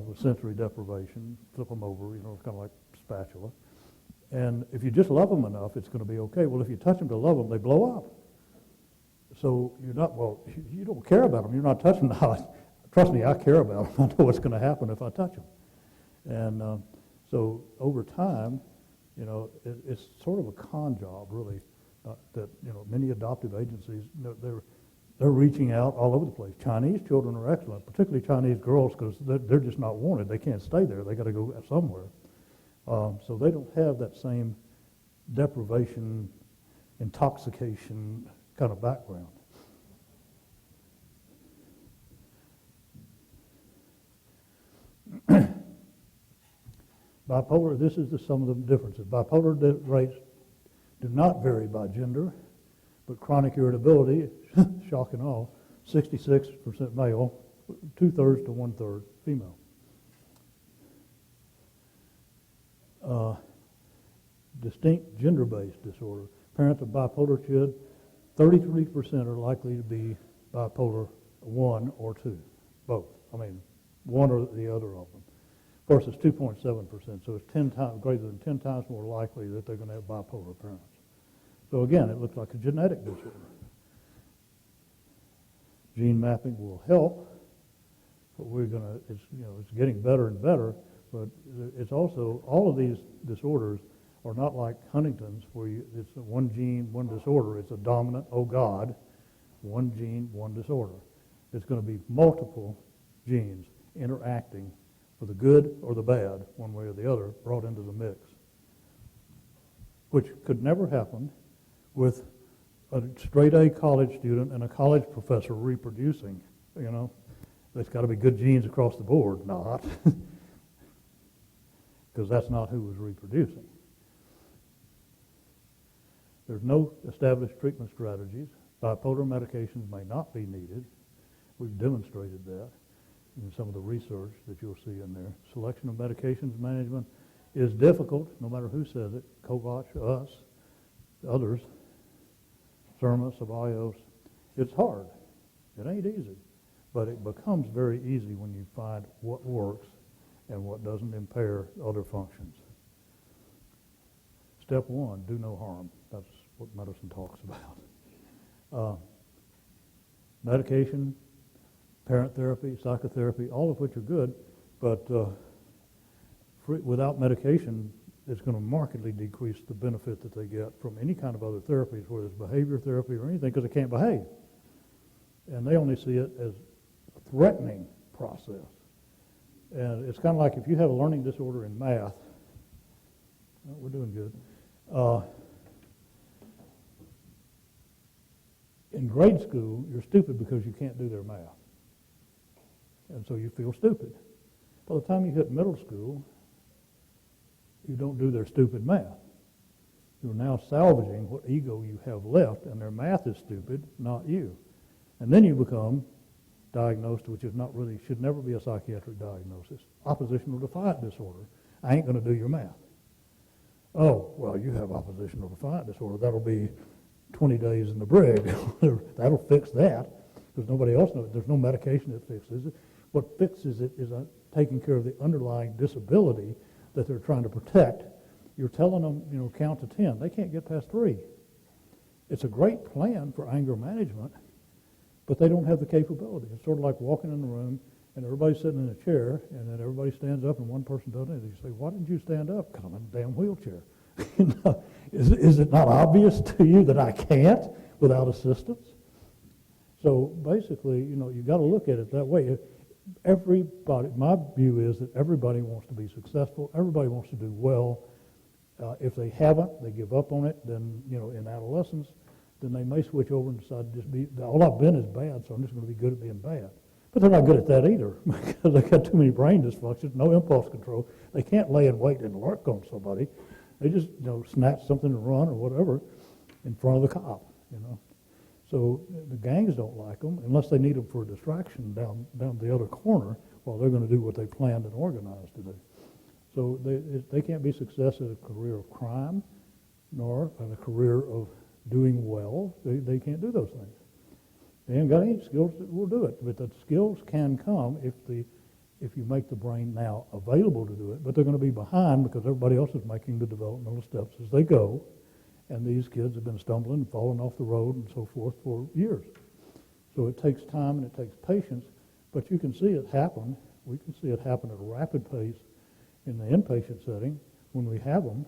with sensory deprivation, flip them over, it's kind of like spatula. And if you just love them enough, it's going to be okay. Well, if you touch them to love them, they blow up. So you don't care about them. You're not touching them. Trust me, I care about them. I know what's going to happen if I touch them. And so over time, it's sort of a con job, really, that many adoptive agencies, they're reaching out all over the place. Chinese children are excellent, particularly Chinese girls, because they're just not wanted. They can't stay there. They got to go somewhere. So they don't have that same deprivation, intoxication kind of background. Bipolar, this is some of the differences. Bipolar rates do not vary by gender, but chronic irritability, shock and awe, 66% male, 2/3 to 1/3 female. Distinct gender-based disorder. Parents of bipolar kid, 33% are likely to be bipolar 1 or 2, both. I mean, one or the other of them. Of course, it's 2.7%, so it's 10 times, greater than 10 times more likely that they're going to have bipolar parents. So again, it looks like a genetic disorder. Gene mapping will help, but it's getting better and better, but it's also, all of these disorders are not like Huntington's, where it's one gene, one disorder. It's a dominant, oh God, one gene, one disorder. It's going to be multiple genes interacting for the good or the bad, one way or the other, brought into the mix, which could never happen with a straight-A college student and a college professor reproducing. There's got to be good genes across the board, not, because that's not who was reproducing. There's no established treatment strategies. Bipolar medications may not be needed. We've demonstrated that in some of the research that you'll see in there. Selection of medications management is difficult, no matter who says it. Kovach, us, others, Surma, Ceballos. It's hard. It ain't easy. But it becomes very easy when you find what works and what doesn't impair other functions. Step 1, do no harm. That's what medicine talks about. Medication, parent therapy, psychotherapy, all of which are good, but without medication, it's going to markedly decrease the benefit that they get from any kind of other therapies, whether it's behavior therapy or anything, because they can't behave. And they only see it as a threatening process. And it's kind of like if you have a learning disorder in math, we're doing good. In grade school, you're stupid because you can't do their math. And so you feel stupid. By the time you hit middle school, you don't do their stupid math. You're now salvaging what ego you have left, and their math is stupid, not you. And then you become diagnosed, which is not really, should never be a psychiatric diagnosis. Oppositional defiant disorder. I ain't going to do your math. Oh, well, you have oppositional defiant disorder. That'll be 20 days in the brig. That'll fix that, because nobody else knows. There's no medication that fixes it. What fixes it is taking care of the underlying disability that they're trying to protect. You're telling them, count to 10. They can't get past 3. It's a great plan for anger management, but they don't have the capability. It's sort of like walking in the room and everybody's sitting in a chair, and then everybody stands up and one person doesn't. And you say, why didn't you stand up? Because I'm in a damn wheelchair. Is it not obvious to you that I can't without assistance? So basically, you got to look at it that way. Everybody, my view is that everybody wants to be successful. Everybody wants to do well. If they haven't, they give up on it. Then, in adolescence, then they may switch over and decide to just be, all I've been is bad, so I'm just going to be good at being bad. But they're not good at that either, because they've got too many brain dysfunctions, no impulse control. They can't lay in wait and lurk on somebody. They just, snatch something and run or whatever in front of the cop, So the gangs don't like them unless they need them for a distraction down the other corner while they're going to do what they planned and organized to do. So they can't be success in a career of crime nor in a career of doing well. They can't do those things. They ain't got any skills that will do it. But the skills can come if you make the brain now available to do it. But they're going to be behind because everybody else is making the developmental steps as they go. And these kids have been stumbling and falling off the road and so forth for years. So it takes time and it takes patience, but you can see it happen. We can see it happen at a rapid pace in the inpatient setting when we have them,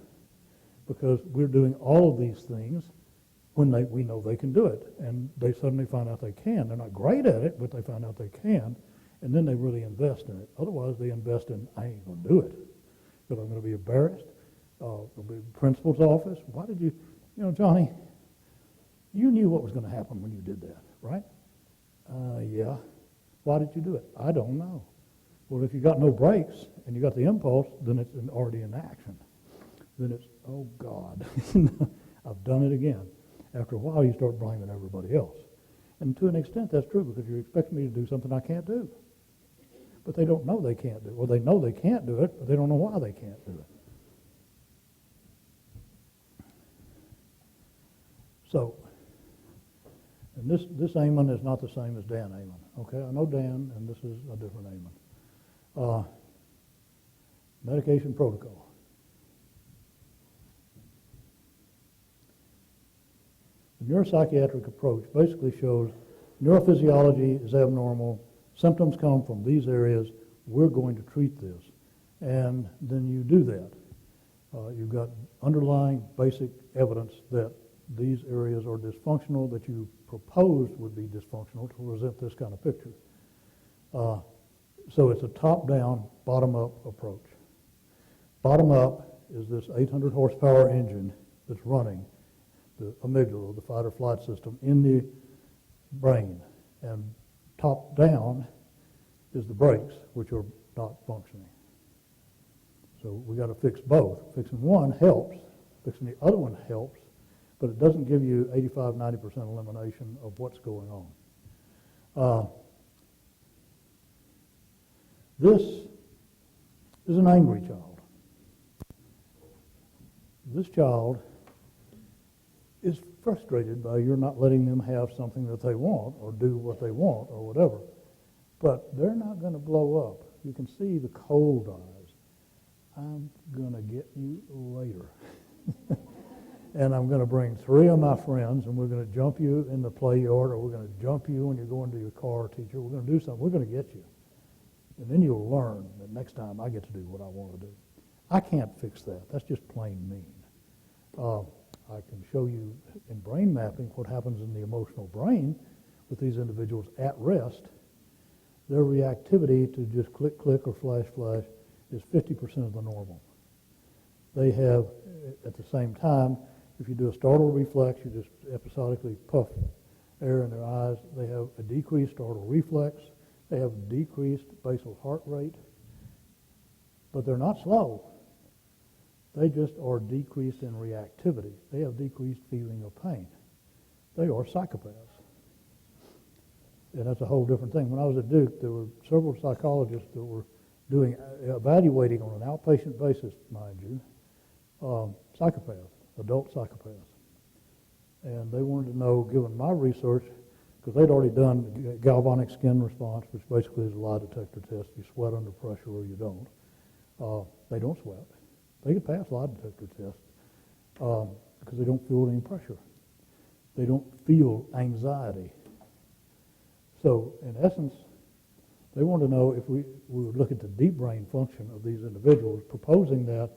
because we're doing all of these things when we know they can do it. And they suddenly find out they can. They're not great at it, but they find out they can, and then they really invest in it. Otherwise, they invest in, I ain't going to do it because I'm going to be embarrassed. The principal's office, why did you, Johnny, you knew what was going to happen when you did that, right? Yeah. Why did you do it? I don't know. Well, if you got no brakes and you got the impulse, then it's already in action. Then it's, oh God, I've done it again. After a while, you start blaming everybody else. And to an extent, that's true, because you're expecting me to do something I can't do. But they don't know they can't do it. Well, they know they can't do it, but they don't know why they can't do it. So, and this Amon is not the same as Dan Amon. Okay, I know Dan, and this is a different Amon. Medication protocol. The neuropsychiatric approach basically shows neurophysiology is abnormal, symptoms come from these areas, we're going to treat this. And then you do that. You've got underlying basic evidence that these areas are dysfunctional, that you proposed would be dysfunctional to present this kind of picture. So it's a top-down, bottom-up approach. Bottom-up is this 800 horsepower engine that's running the amygdala, the fight or flight system, in the brain. And top-down is the brakes, which are not functioning. So we got to fix both. Fixing one helps, fixing the other one helps, but it doesn't give you 85-90% elimination of what's going on. This is an angry child. This child is frustrated by you're not letting them have something that they want or do what they want or whatever. But they're not going to blow up. You can see the cold eyes. I'm going to get you later. And I'm going to bring 3 of my friends, and we're going to jump you in the play yard, or we're going to jump you when you're going to your car, teacher. We're going to do something. We're going to get you. And then you'll learn that next time I get to do what I want to do. I can't fix that. That's just plain mean. I can show you in brain mapping what happens in the emotional brain with these individuals at rest. Their reactivity to just click, click, or flash, flash is 50% of the normal. They have, at the same time, if you do a startle reflex, you just episodically puff air in their eyes. They have a decreased startle reflex. They have decreased basal heart rate. But they're not slow. They just are decreased in reactivity. They have decreased feeling of pain. They are psychopaths. And that's a whole different thing. When I was at Duke, there were several psychologists that were evaluating on an outpatient basis, mind you, psychopaths, adult psychopaths. And they wanted to know, given my research, because they'd already done galvanic skin response, which basically is a lie detector test. You sweat under pressure or you don't. They don't sweat. They can pass lie detector tests because they don't feel any pressure. They don't feel anxiety. So, in essence, they want to know if we would look at the deep brain function of these individuals, proposing that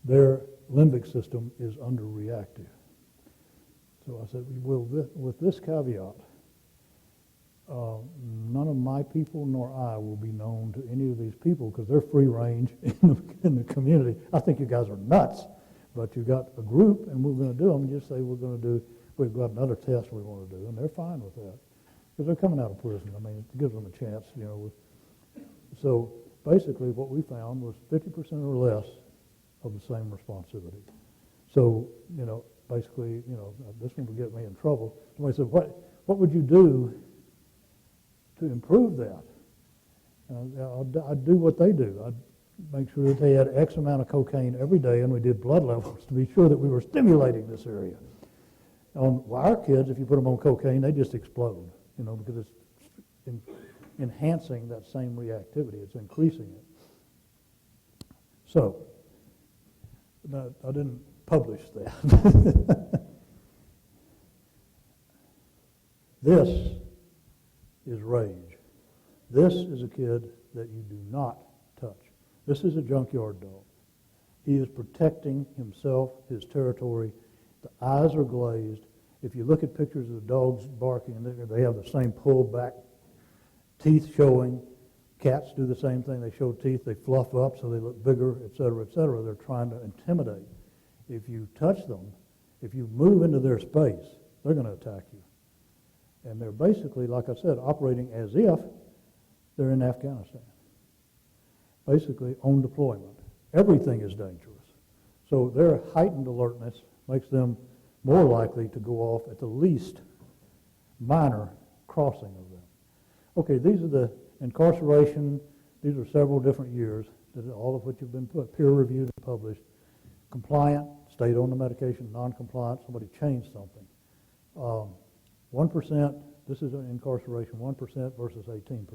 their limbic system is underreactive. So I said, well, with this caveat, none of my people nor I will be known to any of these people because they're free range in the community. I think you guys are nuts, but you got a group and we're going to do them. Just say we've got another test we want to do, and they're fine with that because they're coming out of prison. I mean, it gives them a chance, you know. So basically what we found was 50% or less of the same responsivity. So, you know, basically, you know, this one would get me in trouble. Somebody said, what would you do to improve that? I'd do what they do. I'd make sure that they had X amount of cocaine every day, and we did blood levels to be sure that we were stimulating this area. Well, our kids, if you put them on cocaine, they just explode, you know, because it's enhancing that same reactivity. It's increasing it. So, no, I didn't publish that. This is rage. This is a kid that you do not touch. This is a junkyard dog. He is protecting himself, his territory. The eyes are glazed. If you look at pictures of the dogs barking, they have the same pulled back, teeth showing. Cats do the same thing. They show teeth. They fluff up so they look bigger, et cetera, et cetera. They're trying to intimidate. If you touch them, if you move into their space, they're going to attack you. And they're basically, like I said, operating as if they're in Afghanistan. basically on deployment. Everything is dangerous. So their heightened alertness makes them more likely to go off at the least minor crossing of them. Okay, these are the incarceration. These are several different years, all of which have been peer-reviewed and published. Compliant, stayed on the medication. Non-compliant, somebody changed something. 1%, this is an incarceration, 1% versus 18%.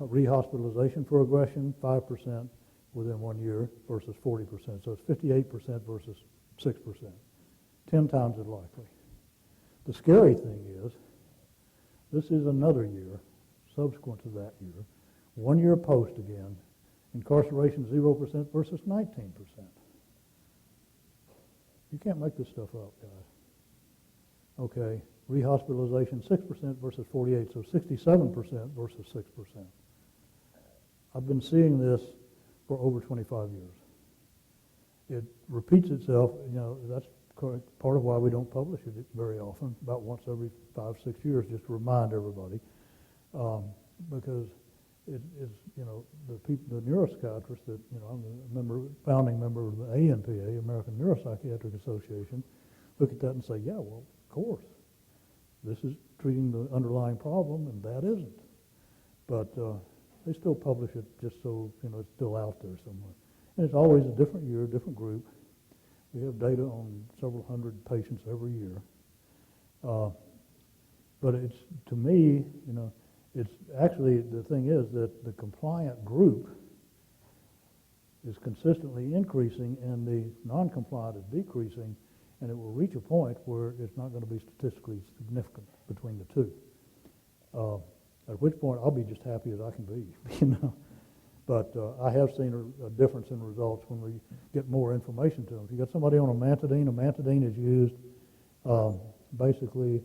Rehospitalization for aggression, 5% within 1 year versus 40%. So it's 58% versus 6%, 10 times as likely. The scary thing is, this is another year, subsequent to that year, 1 year post again, incarceration 0% versus 19%. You can't make this stuff up, guys. Okay, rehospitalization 6% versus 48, so 67% versus 6%. I've been seeing this for over 25 years. It repeats itself, that's part of why we don't publish it very often, about once every 5, 6 years, just to remind everybody, because it is, the neuropsychiatrists that, I'm a founding member of the ANPA, American Neuropsychiatric Association, look at that and say, yeah, well, of course, this is treating the underlying problem, and that isn't. But they still publish it just so, it's still out there somewhere. And it's always a different year, different group. We have data on several hundred patients every year. But it's, to me, it's actually, the thing is that the compliant group is consistently increasing and the non-compliant is decreasing, and it will reach a point where it's not going to be statistically significant between the two. At which point I'll be just happy as I can be, But I have seen a difference in results when we get more information to them. If you got somebody on amantadine is used, basically,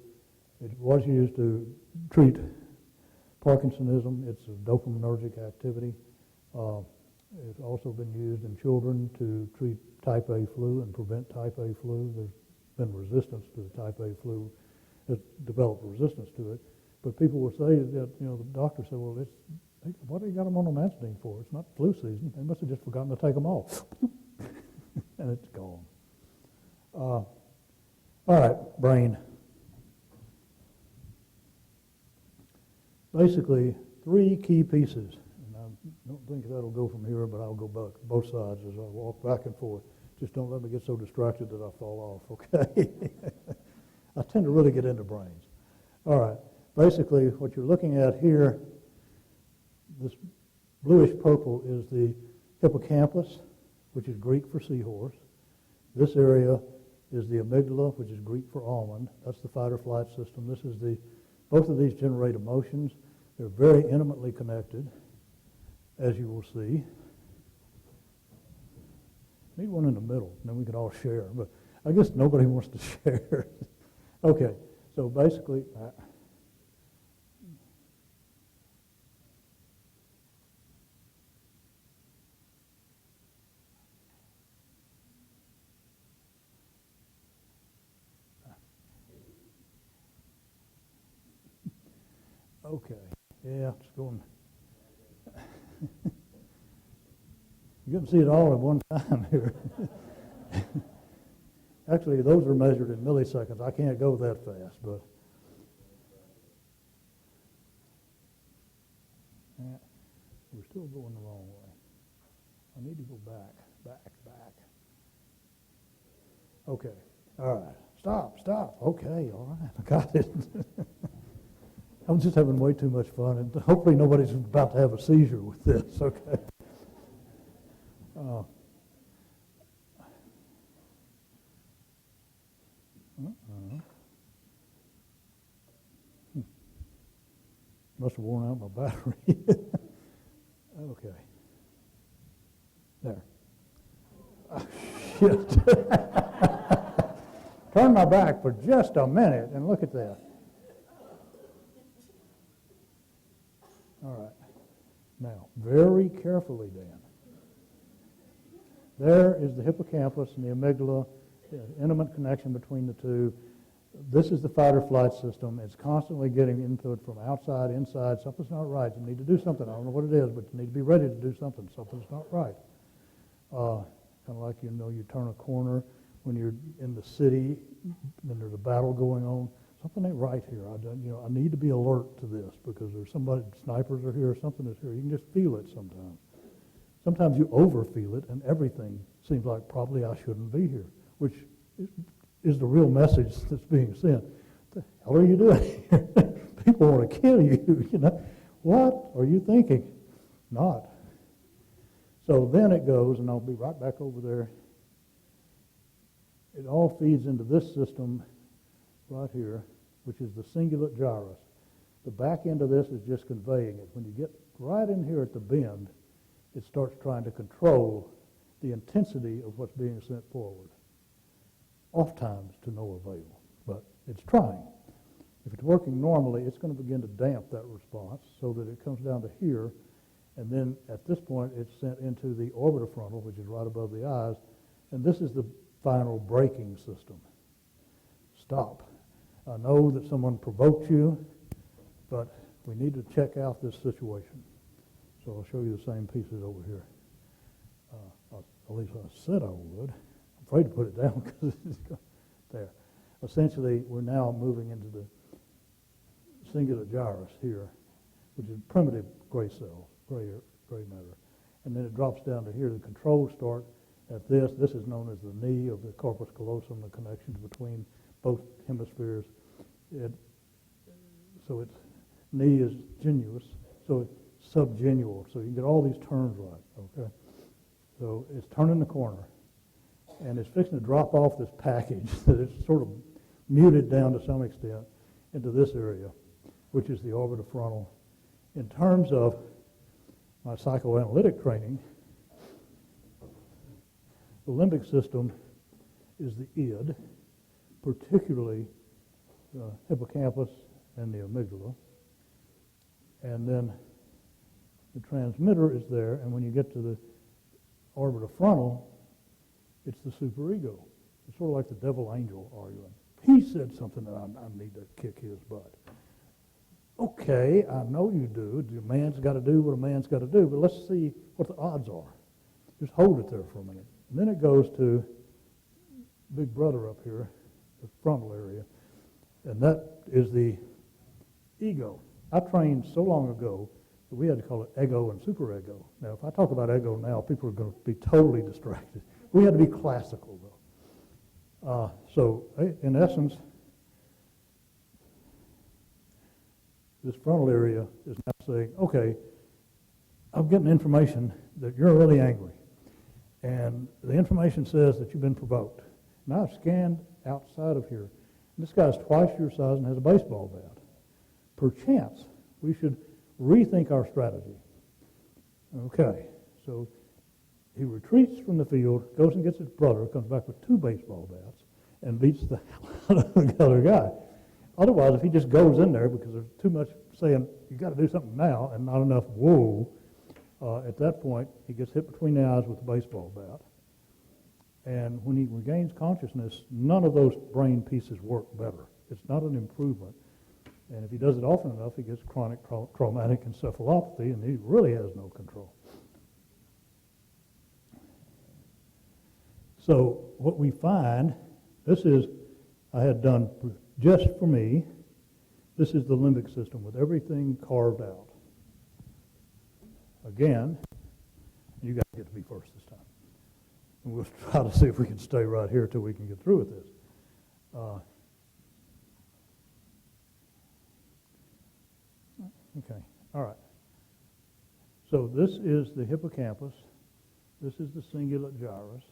it was used to treat Parkinsonism. It's a dopaminergic activity. It's also been used in children to treat type A flu and prevent type A flu. There's been resistance to the type A flu. It's developed resistance to it. But people will say that, the doctor said, well, what do you got them on amantadine for? It's not flu season. They must have just forgotten to take them off. And it's gone. All right, brain. Basically, 3 key pieces. And I don't think that'll go from here, but I'll go back both sides as I walk back and forth. Just don't let me get so distracted that I fall off, okay? I tend to really get into brains. All right. Basically, what you're looking at here, this bluish purple is the hippocampus, which is Greek for seahorse. This area is the amygdala, which is Greek for almond. That's the fight or flight system. Both of these generate emotions. They're very intimately connected, as you will see. Need one in the middle, and then we can all share. But I guess nobody wants to share. Okay, so basically, okay, yeah, it's going. You can see it all at one time here. Actually, those are measured in milliseconds. I can't go that fast, but we're still going the wrong way. I need to go back. Okay, all right. Stop. Okay, all right. I got it. I'm just having way too much fun, and hopefully nobody's about to have a seizure with this, okay? Must have worn out my battery. Okay. There. Oh, shit. Turn my back for just a minute and look at that. All right. Now, very carefully, Dan. There is the hippocampus and the amygdala, intimate connection between the two. This is the fight or flight system. It's constantly getting input from outside, inside. Something's not right. You need to do something. I don't know what it is, but you need to be ready to do something. Something's not right. Kind of like, you turn a corner when you're in the city and there's a battle going on. Something ain't right here. I need to be alert to this because there's snipers are here, something is here. You can just feel it sometimes. Sometimes you overfeel it and everything seems like probably I shouldn't be here, which is the real message that's being sent. What the hell are you doing here? People want to kill you, What are you thinking? Not. So then it goes, and I'll be right back over there. It all feeds into this system right here, which is the cingulate gyrus. The back end of this is just conveying it. When you get right in here at the bend, it starts trying to control the intensity of what's being sent forward. Oftentimes to no avail, but it's trying. If it's working normally, it's going to begin to damp that response so that it comes down to here, and then at this point it's sent into the orbitofrontal, which is right above the eyes, and this is the final braking system. Stop. I know that someone provoked you, but we need to check out this situation. So I'll show you the same pieces over here. At least I said I would. I'm afraid to put it down because it's there. Essentially, we're now moving into the cingulate gyrus here, which is primitive gray cells, gray matter. And then it drops down to here. The controls start at this. This is known as the knee of the corpus callosum, the connections between both hemispheres. So its knee is genuous, so it's subgenual. So you can get all these terms right, okay? So it's turning the corner, and it's fixing to drop off this package that it's sort of muted down to some extent into this area, which is the orbitofrontal. In terms of my psychoanalytic training, the limbic system is the id, particularly the hippocampus and the amygdala. And then the transmitter is there, and when you get to the orbitofrontal, it's the superego. It's sort of like the devil-angel argument. He said something that I need to kick his butt. Okay, I know you do. A man's got to do what a man's got to do, but let's see what the odds are. Just hold it there for a minute. And then it goes to Big Brother up here, the frontal area, and that is the ego. I trained so long ago that we had to call it ego and superego. Now, if I talk about ego now, people are going to be totally distracted. We had to be classical, though. So, in essence, this frontal area is now saying, okay, I'm getting information that you're really angry. And the information says that you've been provoked. Now I've scanned outside of here. And this guy's twice your size and has a baseball bat. Perchance, we should rethink our strategy. Okay, so he retreats from the field, goes and gets his brother, comes back with 2 baseball bats, and beats the hell out of the other guy. Otherwise, if he just goes in there because there's too much saying, you got to do something now, and not enough whoa, at that point, he gets hit between the eyes with the baseball bat. And when he regains consciousness, none of those brain pieces work better. It's not an improvement. And if he does it often enough, he gets chronic traumatic encephalopathy, and he really has no control. So what we find, this is, I had done just for me, this is the limbic system with everything carved out. Again, you guys get to be first this time. And we'll try to see if we can stay right here till we can get through with this. Okay, all right. So this is the hippocampus, this is the cingulate gyrus,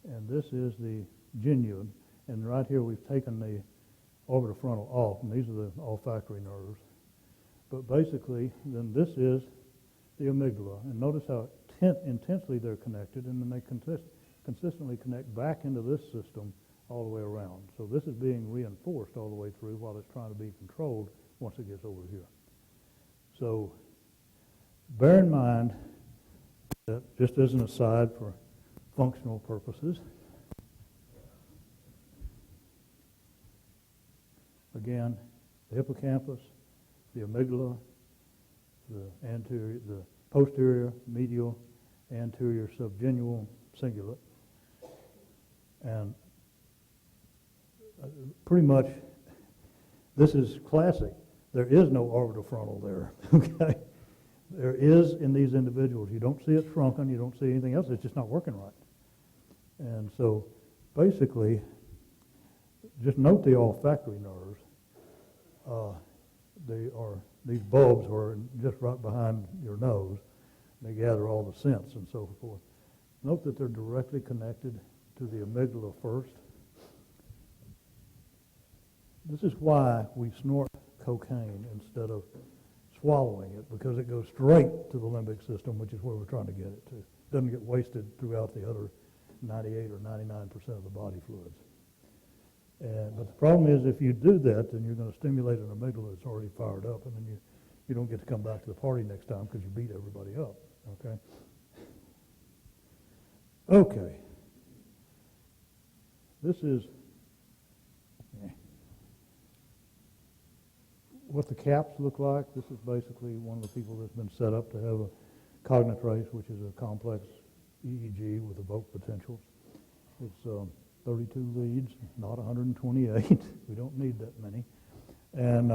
and this is the genuine. And right here we've taken the orbitofrontal off, and these are the olfactory nerves. But basically, then this is the amygdala. And notice how intensely they're connected, and then they consistently connect back into this system all the way around. So this is being reinforced all the way through while it's trying to be controlled once it gets over here. So bear in mind that, just as an aside for functional purposes, again, the hippocampus, the amygdala, the posterior, medial, anterior subgenual cingulate, and pretty much this is classic. There is no orbitofrontal there, okay? There is in these individuals. You don't see it shrunken, you don't see anything else, it's just not working right. And so basically, just note the olfactory nerves. These bulbs are just right behind your nose. They gather all the scents and so forth. Note that they're directly connected to the amygdala first. This is why we snort cocaine instead of swallowing it, because it goes straight to the limbic system, which is where we're trying to get it to. It doesn't get wasted throughout the other 98 or 99% of the body fluids. But the problem is, if you do that, then you're going to stimulate an amygdala that's already fired up, and then you don't get to come back to the party next time because you beat everybody up, okay? Okay. This is what the caps look like. This is basically one of the people that's been set up to have a cognitrace, which is a complex EEG with evoked potentials. It's 32 leads, not 128. We don't need that many. And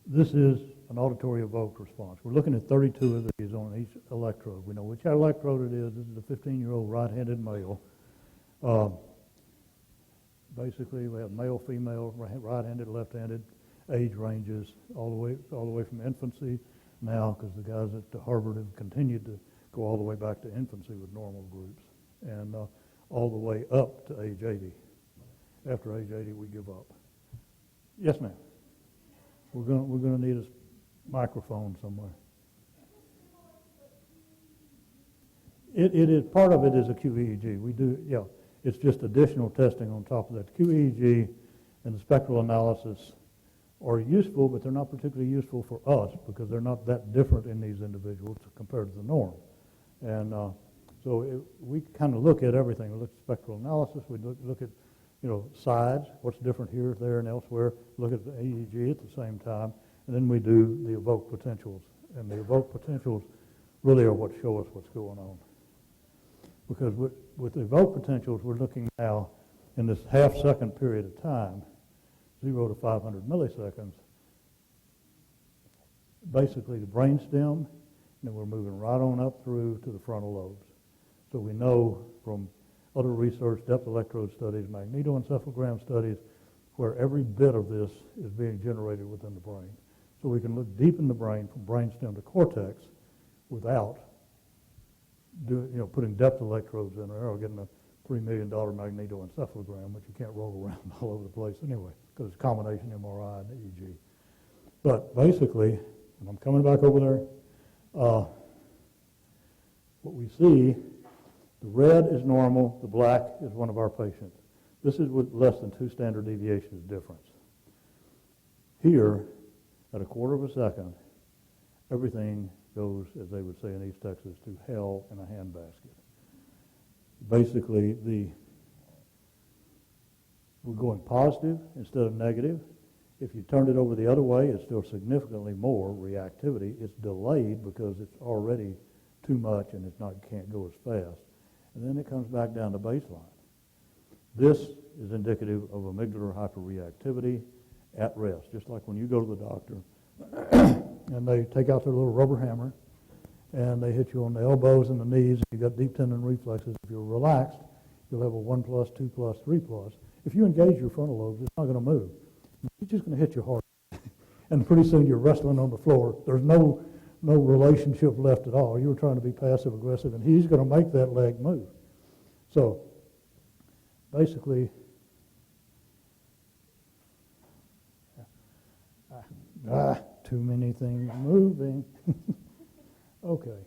this is an auditory evoked response. We're looking at 32 of these on each electrode. We know which electrode it is. This is a 15-year-old right-handed male. Basically, we have male, female, right-handed, left-handed, age ranges all the way from infancy now, because the guys at Harvard have continued to go all the way back to infancy with normal groups, and all the way up to age 80. After age 80, we give up. Yes, ma'am. We're going to need a microphone somewhere. It is part of it is a QEEG. We do, yeah. It's just additional testing on top of that. QEEG and the spectral analysis are useful, but they're not particularly useful for us because they're not that different in these individuals compared to the norm. And we kind of look at everything. We look at spectral analysis. We look at, sides, what's different here, there, and elsewhere. Look at the EEG at the same time. And then we do the evoked potentials. And the evoked potentials really are what show us what's going on. Because with the evoked potentials, we're looking now in this half-second period of time, 0 to 500 milliseconds, basically the brainstem, and then we're moving right on up through to the frontal lobes. So we know from other research, depth electrode studies, magnetoencephalogram studies, where every bit of this is being generated within the brain. So we can look deep in the brain from brainstem to cortex without putting depth electrodes in there or getting a $3 million magnetoencephalogram, which you can't roll around all over the place anyway, because it's a combination MRI and EEG. But basically, and I'm coming back over there, what we see, the red is normal, the black is one of our patients. This is with less than 2 standard deviations difference. Here, at a quarter of a second, everything goes, as they would say in East Texas, to hell in a handbasket. Basically, we're going positive instead of negative. If you turn it over the other way, it's still significantly more reactivity. It's delayed because it's already too much and can't go as fast. And then it comes back down to baseline. This is indicative of amygdala hyperreactivity at rest, just like when you go to the doctor and they take out their little rubber hammer and they hit you on the elbows and the knees, and you've got deep tendon reflexes. If you're relaxed, you'll have a 1+, 2+, 3+. If you engage your frontal lobes, it's not going to move. It's just going to hit you hard. And pretty soon you're wrestling on the floor. There's no relationship left at all. You were trying to be passive aggressive, and he's going to make that leg move. So basically, too many things moving. Okay.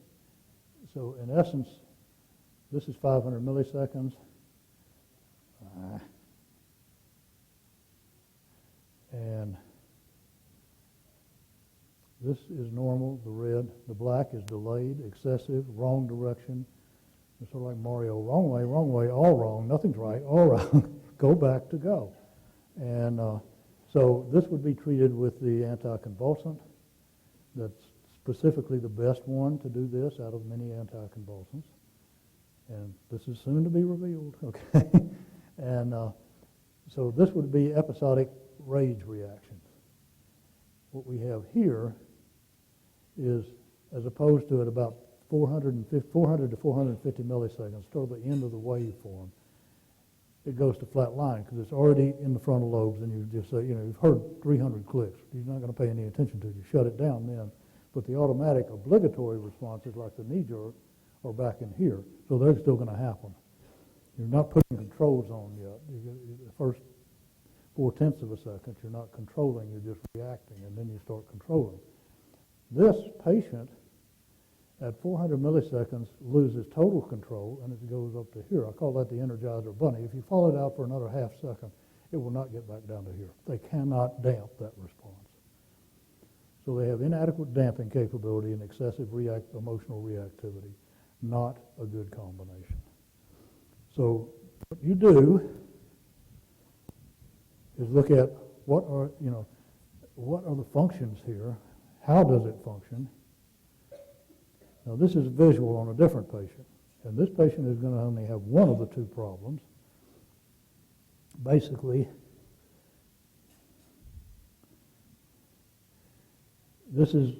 So in essence, this is 500 milliseconds. And this is normal, the red. The black is delayed, excessive, wrong direction. It's sort of like Mario, wrong way, all wrong. Nothing's right, all wrong. go back to go. And so this would be treated with the anticonvulsant. That's specifically the best one to do this out of many anticonvulsants. And this is soon to be revealed, okay? And so this would be episodic rage reactions. What we have here is, as opposed to at about 400 to 450 milliseconds, toward the end of the waveform, it goes to flat line because it's already in the frontal lobes, and you just say, you've heard 300 clicks. You're not going to pay any attention to it. You shut it down then. But the automatic obligatory responses, like the knee jerk, are back in here. So they're still going to happen. You're not putting controls on yet. The first 0.4 of a second, you're not controlling, you're just reacting, and then you start controlling. This patient, at 400 milliseconds, loses total control, and it goes up to here. I call that the Energizer Bunny. If you follow it out for another half second, it will not get back down to here. They cannot damp that response. So they have inadequate damping capability and excessive emotional reactivity. Not a good combination. So what you do is look at what are the functions here? How does it function? Now this is visual on a different patient, and this patient is going to only have one of the two problems. Basically, this is,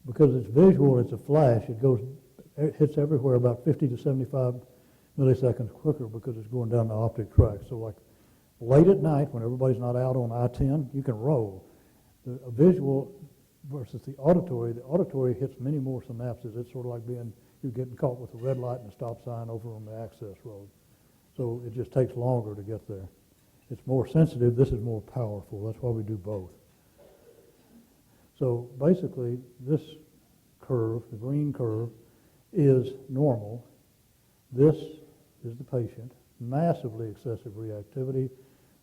because it's visual, it's a flash, it hits everywhere about 50 to 75 milliseconds quicker because it's going down the optic tract. So like late at night when everybody's not out on I-10, you can roll. The visual versus the auditory hits many more synapses. It's sort of like you're getting caught with a red light and a stop sign over on the access road. So it just takes longer to get there. It's more sensitive. This is more powerful. That's why we do both. So basically, this curve, the green curve, is normal. This is the patient. Massively excessive reactivity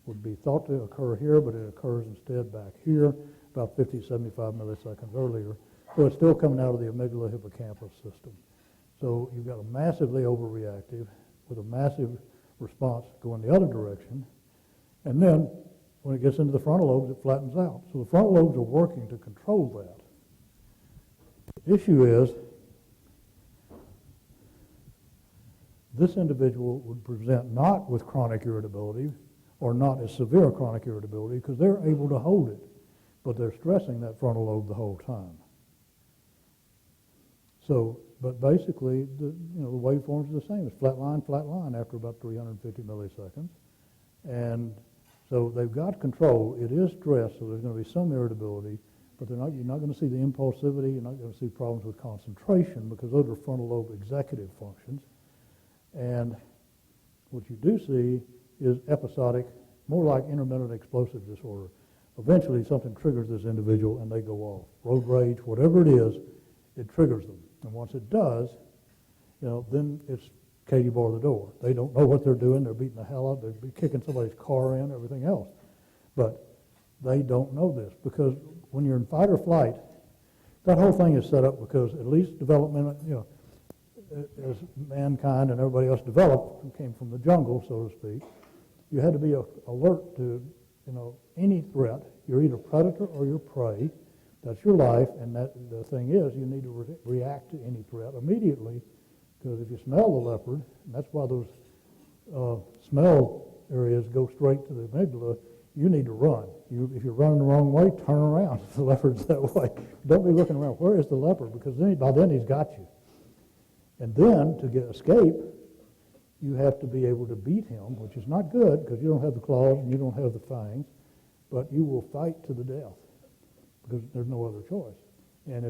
would be thought to occur here, but it occurs instead back here, about 50, 75 milliseconds earlier. So it's still coming out of the amygdala hippocampus system. So you've got a massively overreactive with a massive response going the other direction. And then when it gets into the frontal lobes, it flattens out. So the frontal lobes are working to control that. The issue is this individual would present not with chronic irritability or not as severe chronic irritability because they're able to hold it, but they're stressing that frontal lobe the whole time. So, but basically, the waveforms are the same. It's flat line after about 350 milliseconds. And so they've got control. It is stress, so there's going to be some irritability, but you're not going to see the impulsivity. You're not going to see problems with concentration because those are frontal lobe executive functions. And what you do see is episodic, more like intermittent explosive disorder. Eventually something triggers this individual and they go off. Road rage, whatever it is, it triggers them. And once it does, then it's Katie bar the door. They don't know what they're doing. They're beating the hell out. They're kicking somebody's car in, everything else. But they don't know this because when you're in fight or flight, that whole thing is set up because at least development, as mankind and everybody else developed, who came from the jungle, so to speak, you had to be alert to, any threat. You're either predator or you're prey. That's your life, and the thing is, you need to react to any threat immediately, because if you smell the leopard, and that's why those smell areas go straight to the amygdala, you need to run. If you're running the wrong way, turn around. If the leopard's that way, don't be looking around. Where is the leopard? Because by then he's got you. And then, to escape, you have to be able to beat him, which is not good because you don't have the claws and you don't have the fangs, but you will fight to the death because there's no other choice. And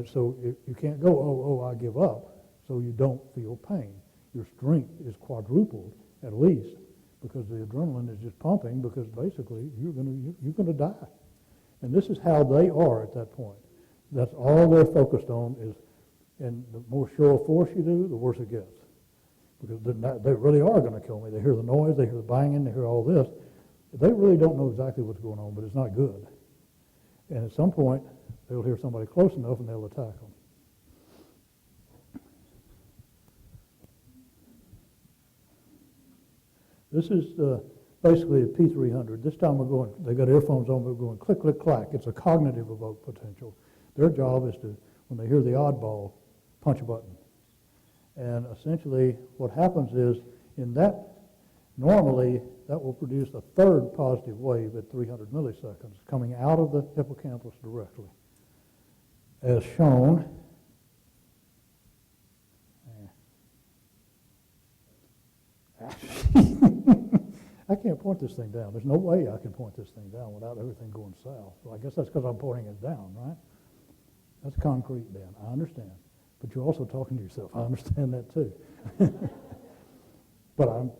you can't go, I give up, so you don't feel pain. Your strength is quadrupled, at least, because the adrenaline is just pumping because basically you're going to die. And this is how they are at that point. That's all they're focused on is, and the more show of force you do, the worse it gets. Because they really are going to kill me. They hear the noise, they hear the banging, they hear all this. They really don't know exactly what's going on, but it's not good. And at some point, they'll hear somebody close enough and they'll attack them. This is basically a P300. This time we're going, they got earphones on, we're going click, click, clack. It's a cognitive evoked potential. Their job is to, when they hear the oddball, punch a button. And essentially what happens is, in that, normally that will produce a third positive wave at 300 milliseconds coming out of the hippocampus directly. As shown, I can't point this thing down. There's no way I can point this thing down without everything going south. So I guess that's because I'm pointing it down, right? That's concrete, Dan. I understand. But you're also talking to yourself. I understand that too. But I'm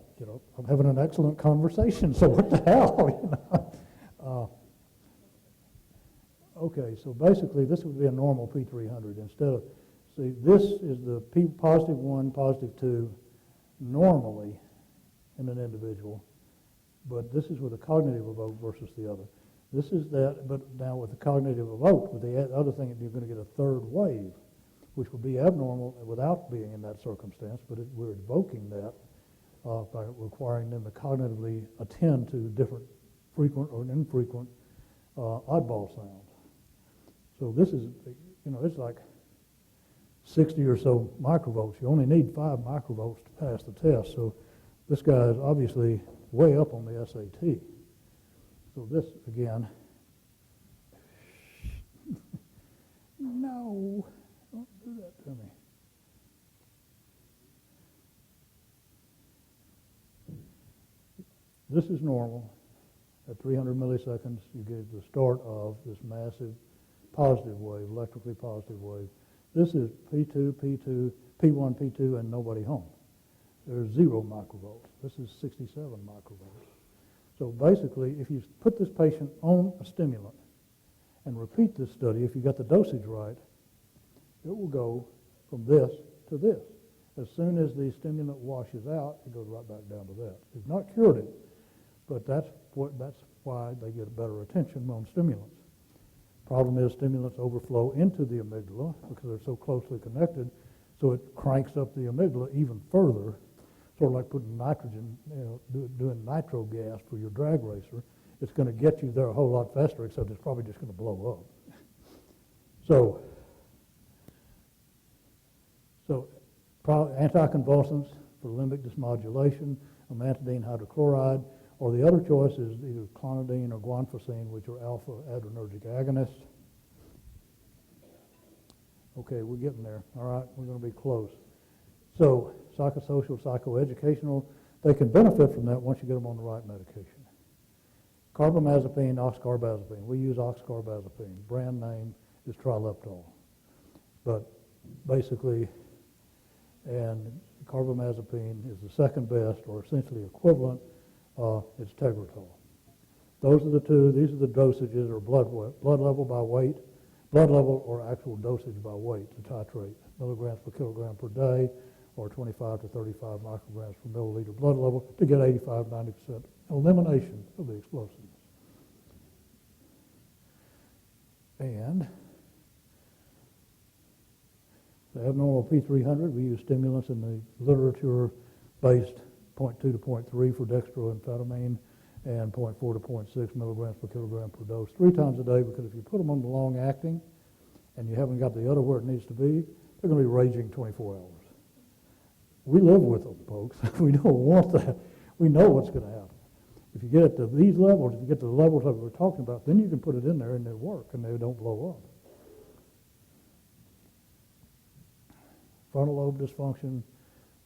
having an excellent conversation, so what the hell, Okay, so basically this would be a normal P300 instead of, see, this is the P positive 1, positive 2 normally in an individual, but this is with a cognitive evoked versus the other. This is that, but now with the cognitive evoked, with the other thing, you're going to get a third wave, which would be abnormal without being in that circumstance, but we're invoking that by requiring them to cognitively attend to different frequent or infrequent oddball sounds. So this is, it's like 60 or so microvolts. You only need 5 microvolts to pass the test. So this guy is obviously way up on the SAT. So this, again, no, don't do that to me. This is normal. At 300 milliseconds, you get the start of this massive positive wave, electrically positive wave. This is P2, P1, P2, and nobody home. There's 0 microvolts. This is 67 microvolts. So basically, if you put this patient on a stimulant and repeat this study, if you got the dosage right, it will go from this to this. As soon as the stimulant washes out, it goes right back down to that. It's not curative, but that's why they get better attention on stimulants. Problem is stimulants overflow into the amygdala because they're so closely connected, so it cranks up the amygdala even further, sort of like putting nitrogen, doing nitro gas for your drag racer. It's going to get you there a whole lot faster, except it's probably just going to blow up. So anticonvulsants for limbic dysmodulation, amantadine hydrochloride, or the other choice is either clonidine or guanfacine, which are alpha adrenergic agonists. Okay, we're getting there. All right, we're going to be close. So psychosocial, psychoeducational, they can benefit from that once you get them on the right medication. Carbamazepine, oxcarbazepine. We use oxcarbazepine. Brand name is Trileptal. But basically, and carbamazepine is the second best, or essentially equivalent. It's Tegretol. Those are the two. These are the dosages, or blood level by weight, blood level or actual dosage by weight to titrate, milligrams per kilogram per day, or 25 to 35 micrograms per milliliter blood level to get 85-90% elimination of the explosiveness. And the abnormal P300, we use stimulants in the literature-based 0.2 to 0.3 for dextroamphetamine and 0.4 to 0.6 milligrams per kilogram per dose 3 times a day, because if you put them on the long-acting and you haven't got the other where it needs to be, they're going to be raging 24 hours. We live with them, folks. We don't want that. We know what's going to happen. If you get it to these levels, if you get to the levels that we're talking about, then you can put it in there and they work and they don't blow up. Frontal lobe dysfunction,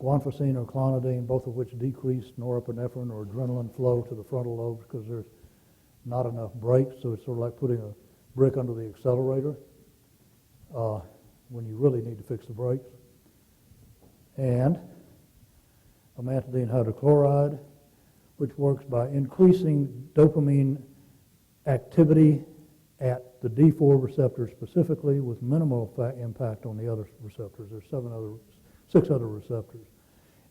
guanfacine or clonidine, both of which decrease norepinephrine or adrenaline flow to the frontal lobes because there's not enough brakes, so it's sort of like putting a brick under the accelerator when you really need to fix the brakes. And amantadine hydrochloride, which works by increasing dopamine activity at the D4 receptor specifically with minimal impact on the other receptors. There's 6 other receptors.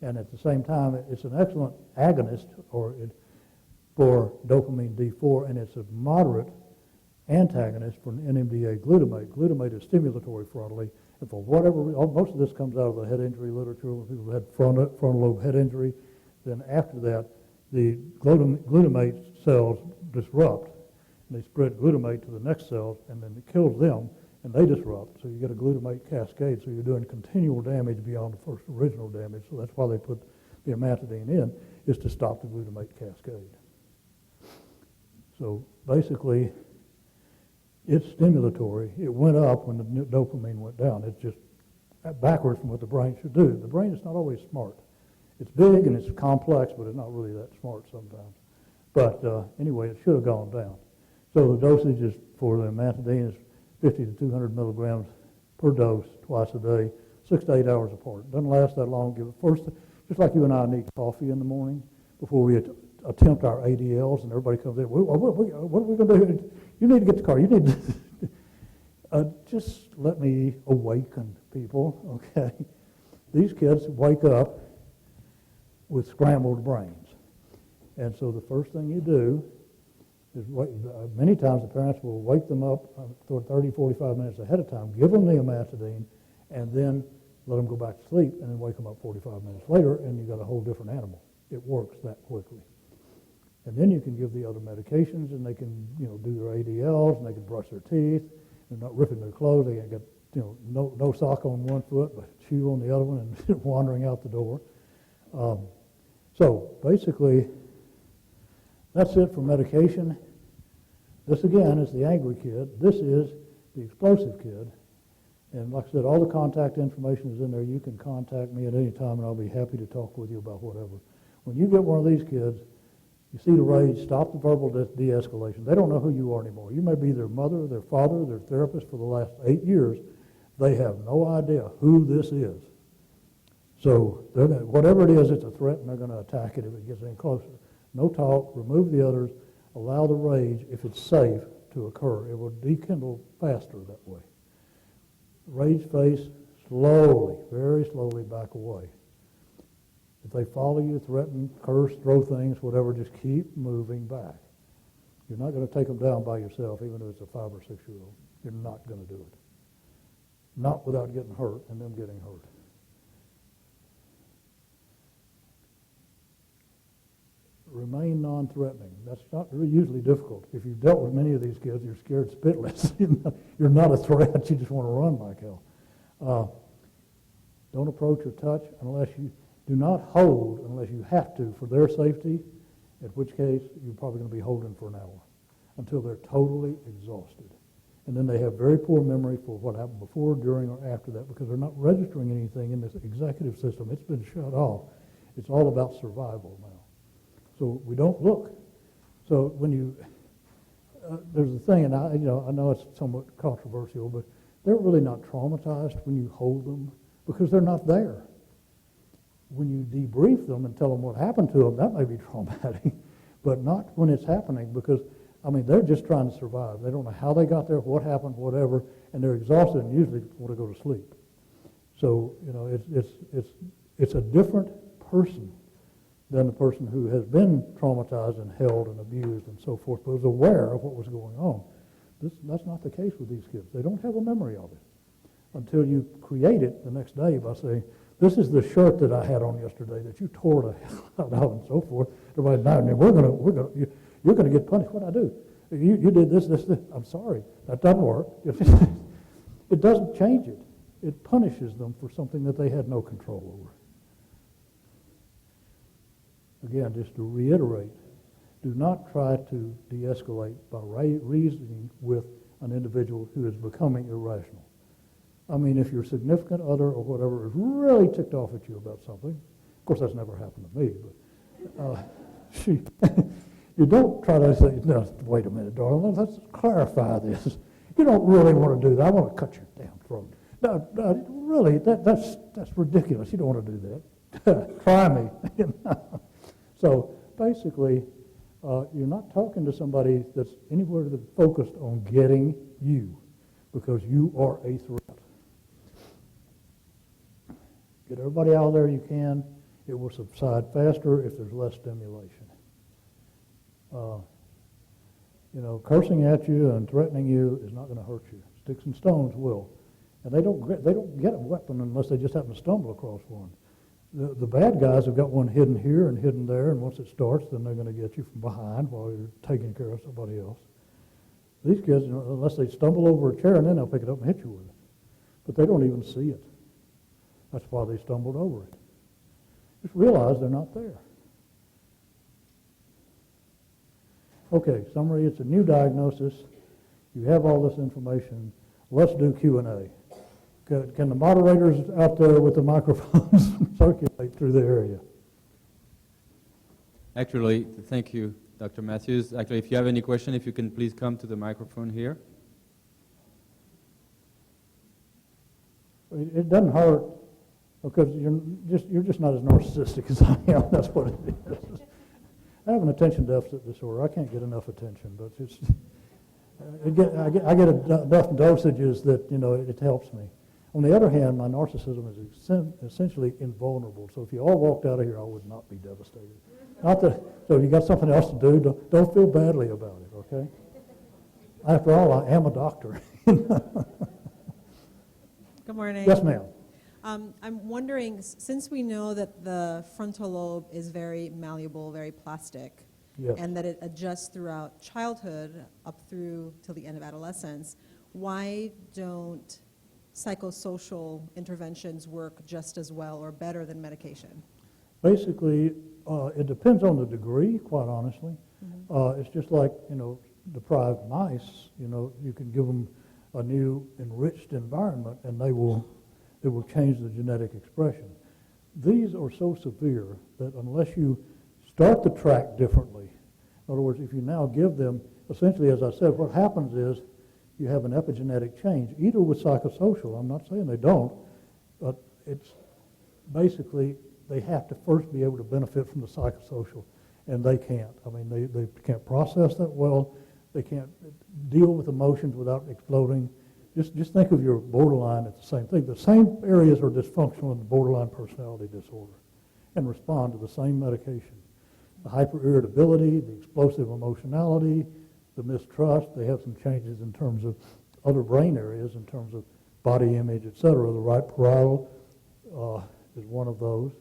And at the same time, it's an excellent agonist for dopamine D4, and it's a moderate antagonist for NMDA glutamate. Glutamate is stimulatory frontally. And for whatever reason, most of this comes out of the head injury literature. When people had frontal lobe head injury, then after that, the glutamate cells disrupt, and they spread glutamate to the next cells, and then it kills them, and they disrupt. So you get a glutamate cascade, so you're doing continual damage beyond the first original damage. So that's why they put the amantadine in, is to stop the glutamate cascade. So basically, it's stimulatory. It went up when the dopamine went down. It's just backwards from what the brain should do. The brain is not always smart. It's big and it's complex, but it's not really that smart sometimes. But anyway, it should have gone down. So the dosage is for the amantadine is 50 to 200 milligrams per dose twice a day, 6 to 8 hours apart. Doesn't last that long. Give it first, just like you and I need coffee in the morning before we attempt our ADLs, and everybody comes in. What are we going to do? You need to get the car. You need to just let me awaken people. Okay, these kids wake up with scrambled brains, and so the first thing you do is many times the parents will wake them up 30, 45 minutes ahead of time, give them the amantadine, and then let them go back to sleep, and then wake them up 45 minutes later, and you've got a whole different animal. It works that quickly. And then you can give the other medications, and they can, do their ADLs, and they can brush their teeth. They're not ripping their clothes. They got, no sock on one foot, but shoe on the other one, and wandering out the door. So basically, that's it for medication. This again is the angry kid. This is the explosive kid. And like I said, all the contact information is in there. You can contact me at any time, and I'll be happy to talk with you about whatever. When you get one of these kids, you see the rage, stop the verbal de-escalation. They don't know who you are anymore. You may be their mother, their father, their therapist for the last 8 years. They have no idea who this is. So whatever it is, it's a threat, and they're going to attack it if it gets any closer. No talk, remove the others, allow the rage, if it's safe, to occur. It will dekindle faster that way. Rage face, slowly, very slowly back away. If they follow you, threaten, curse, throw things, whatever, just keep moving back. You're not going to take them down by yourself, even if it's a 5 or 6-year-old. You're not going to do it. Not without getting hurt and them getting hurt. Remain non-threatening. That's not really usually difficult. If you've dealt with many of these kids, you're scared spitless. You're not a threat. You just want to run like hell. Don't approach or touch unless you do not hold unless you have to for their safety, in which case you're probably going to be holding for an hour until they're totally exhausted. And then they have very poor memory for what happened before, during, or after that because they're not registering anything in this executive system. It's been shut off. It's all about survival now. So we don't look. So when you, there's a thing, and I know it's somewhat controversial, but they're really not traumatized when you hold them because they're not there. When you debrief them and tell them what happened to them, that may be traumatic, but not when it's happening because, they're just trying to survive. They don't know how they got there, what happened, whatever, and they're exhausted and usually want to go to sleep. So, it's a different person than the person who has been traumatized and held and abused and so forth, but was aware of what was going on. That's not the case with these kids. They don't have a memory of it until you create it the next day by saying, this is the shirt that I had on yesterday that you tore the hell out of and so forth. Everybody, no, you're going to get punished. What'd I do? You did this. I'm sorry. That doesn't work. It doesn't change it. It punishes them for something that they had no control over. Again, just to reiterate, do not try to de-escalate by reasoning with an individual who is becoming irrational. If your significant other or whatever is really ticked off at you about something, of course that's never happened to me, but you don't try to say, no, wait a minute, darling, let's clarify this. You don't really want to do that. I want to cut your damn throat. No, really, that's ridiculous. You don't want to do that. Try me. So basically, you're not talking to somebody that's anywhere focused on getting you because you are a threat. Get everybody out there you can. It will subside faster if there's less stimulation. Cursing at you and threatening you is not going to hurt you. Sticks and stones will. And they don't get a weapon unless they just happen to stumble across one. The bad guys have got one hidden here and hidden there, and once it starts, then they're going to get you from behind while you're taking care of somebody else. These kids, unless they stumble over a chair, and then they'll pick it up and hit you with it. But they don't even see it. That's why they stumbled over it. Just realize they're not there. Okay, summary, it's a new diagnosis. You have all this information. Let's do Q&A. Can the moderators out there with the microphones circulate through the area? Actually, thank you, Dr. Matthews. Actually, if you have any question, if you can please come to the microphone here. It doesn't hurt because you're just not as narcissistic as I am. That's what it is. I have an attention deficit disorder. I can't get enough attention, but I get enough dosages that it helps me. On the other hand, my narcissism is essentially invulnerable. So if you all walked out of here, I would not be devastated. Not that. So if you got something else to do, don't feel badly about it. Okay. After all, I am a doctor. Good morning. Yes, ma'am. I'm wondering, since we know that the frontal lobe is very malleable, very plastic, Yes. and that it adjusts throughout childhood up through till the end of adolescence, why don't psychosocial interventions work just as well or better than medication? Basically, it depends on the degree, quite honestly. It's just like, deprived mice, you can give them a new enriched environment and it will change the genetic expression. These are so severe that unless you start the track differently, in other words, if you now give them, essentially, as I said, what happens is you have an epigenetic change, either with psychosocial, I'm not saying they don't, but it's basically they have to first be able to benefit from the psychosocial, and they can't. I mean, they can't process that well. They can't deal with emotions without exploding. Just think of your borderline as the same thing. The same areas are dysfunctional in the borderline personality disorder and respond to the same medication. The hyperirritability, the explosive emotionality, the mistrust, they have some changes in terms of other brain areas, in terms of body image, et cetera. The right parietal is one of those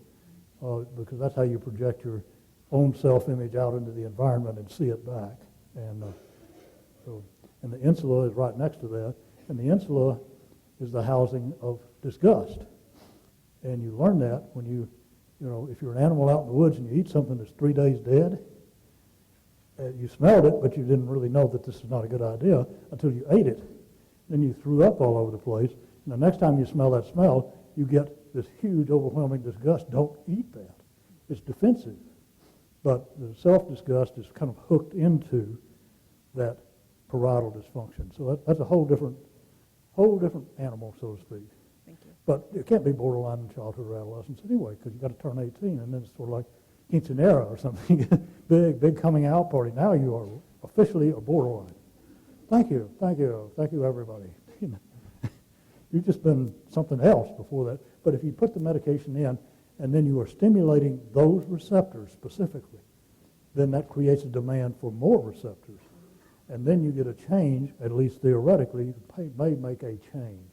because that's how you project your own self-image out into the environment and see it back. And the insula is right next to that. And the insula is the housing of disgust. And you learn that when if you're an animal out in the woods and you eat something that's 3 days dead, you smelled it, but you didn't really know that this is not a good idea until you ate it. Then you threw up all over the place. And the next time you smell that smell, you get this huge, overwhelming disgust. Don't eat that. It's defensive. But the self-disgust is kind of hooked into that parietal dysfunction. So that's a whole different animal, so to speak. Thank you. But it can't be borderline in childhood or adolescence anyway, because you've got to turn 18, and then it's sort of like quinceanera or something, big coming out party. Now you are officially a borderline. Thank you, everybody. You've just been something else before that. But if you put the medication in, and then you are stimulating those receptors specifically, then that creates a demand for more receptors. And then you get a change, at least theoretically, may make a change.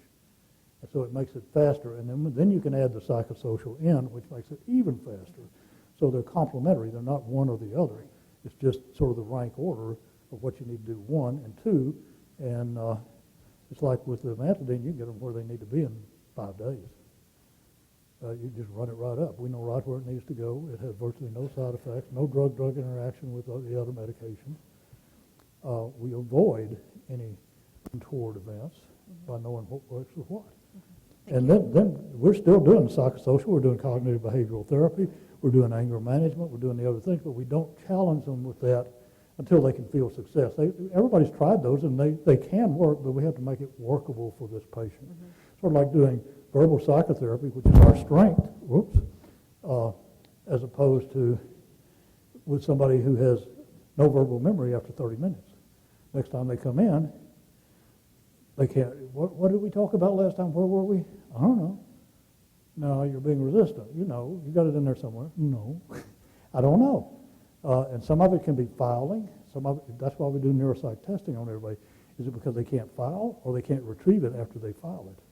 And so it makes it faster. And then you can add the psychosocial in, which makes it even faster. So they're complementary. They're not one or the other. It's just sort of the rank order of what you need to do, 1 and 2. And it's like with the amantadine, you can get them where they need to be in 5 days. You just run it right up. We know right where it needs to go. It has virtually no side effects, no drug-drug interaction with the other medications. We avoid any untoward events by knowing what works with what. And then we're still doing psychosocial, we're doing cognitive behavioral therapy, we're doing anger management, we're doing the other things, but we don't challenge them with that until they can feel success. Everybody's tried those, and they can work, but we have to make it workable for this patient. Sort of like doing verbal psychotherapy, which is our strength, as opposed to with somebody who has no verbal memory after 30 minutes. Next time they come in, they can't. What did we talk about last time? Where were we? I don't know. No, you're being resistant. You got it in there somewhere. No, I don't know. And some of it can be filing. Some of it, that's why we do neuropsych testing on everybody. Is it because they can't file or they can't retrieve it after they file it?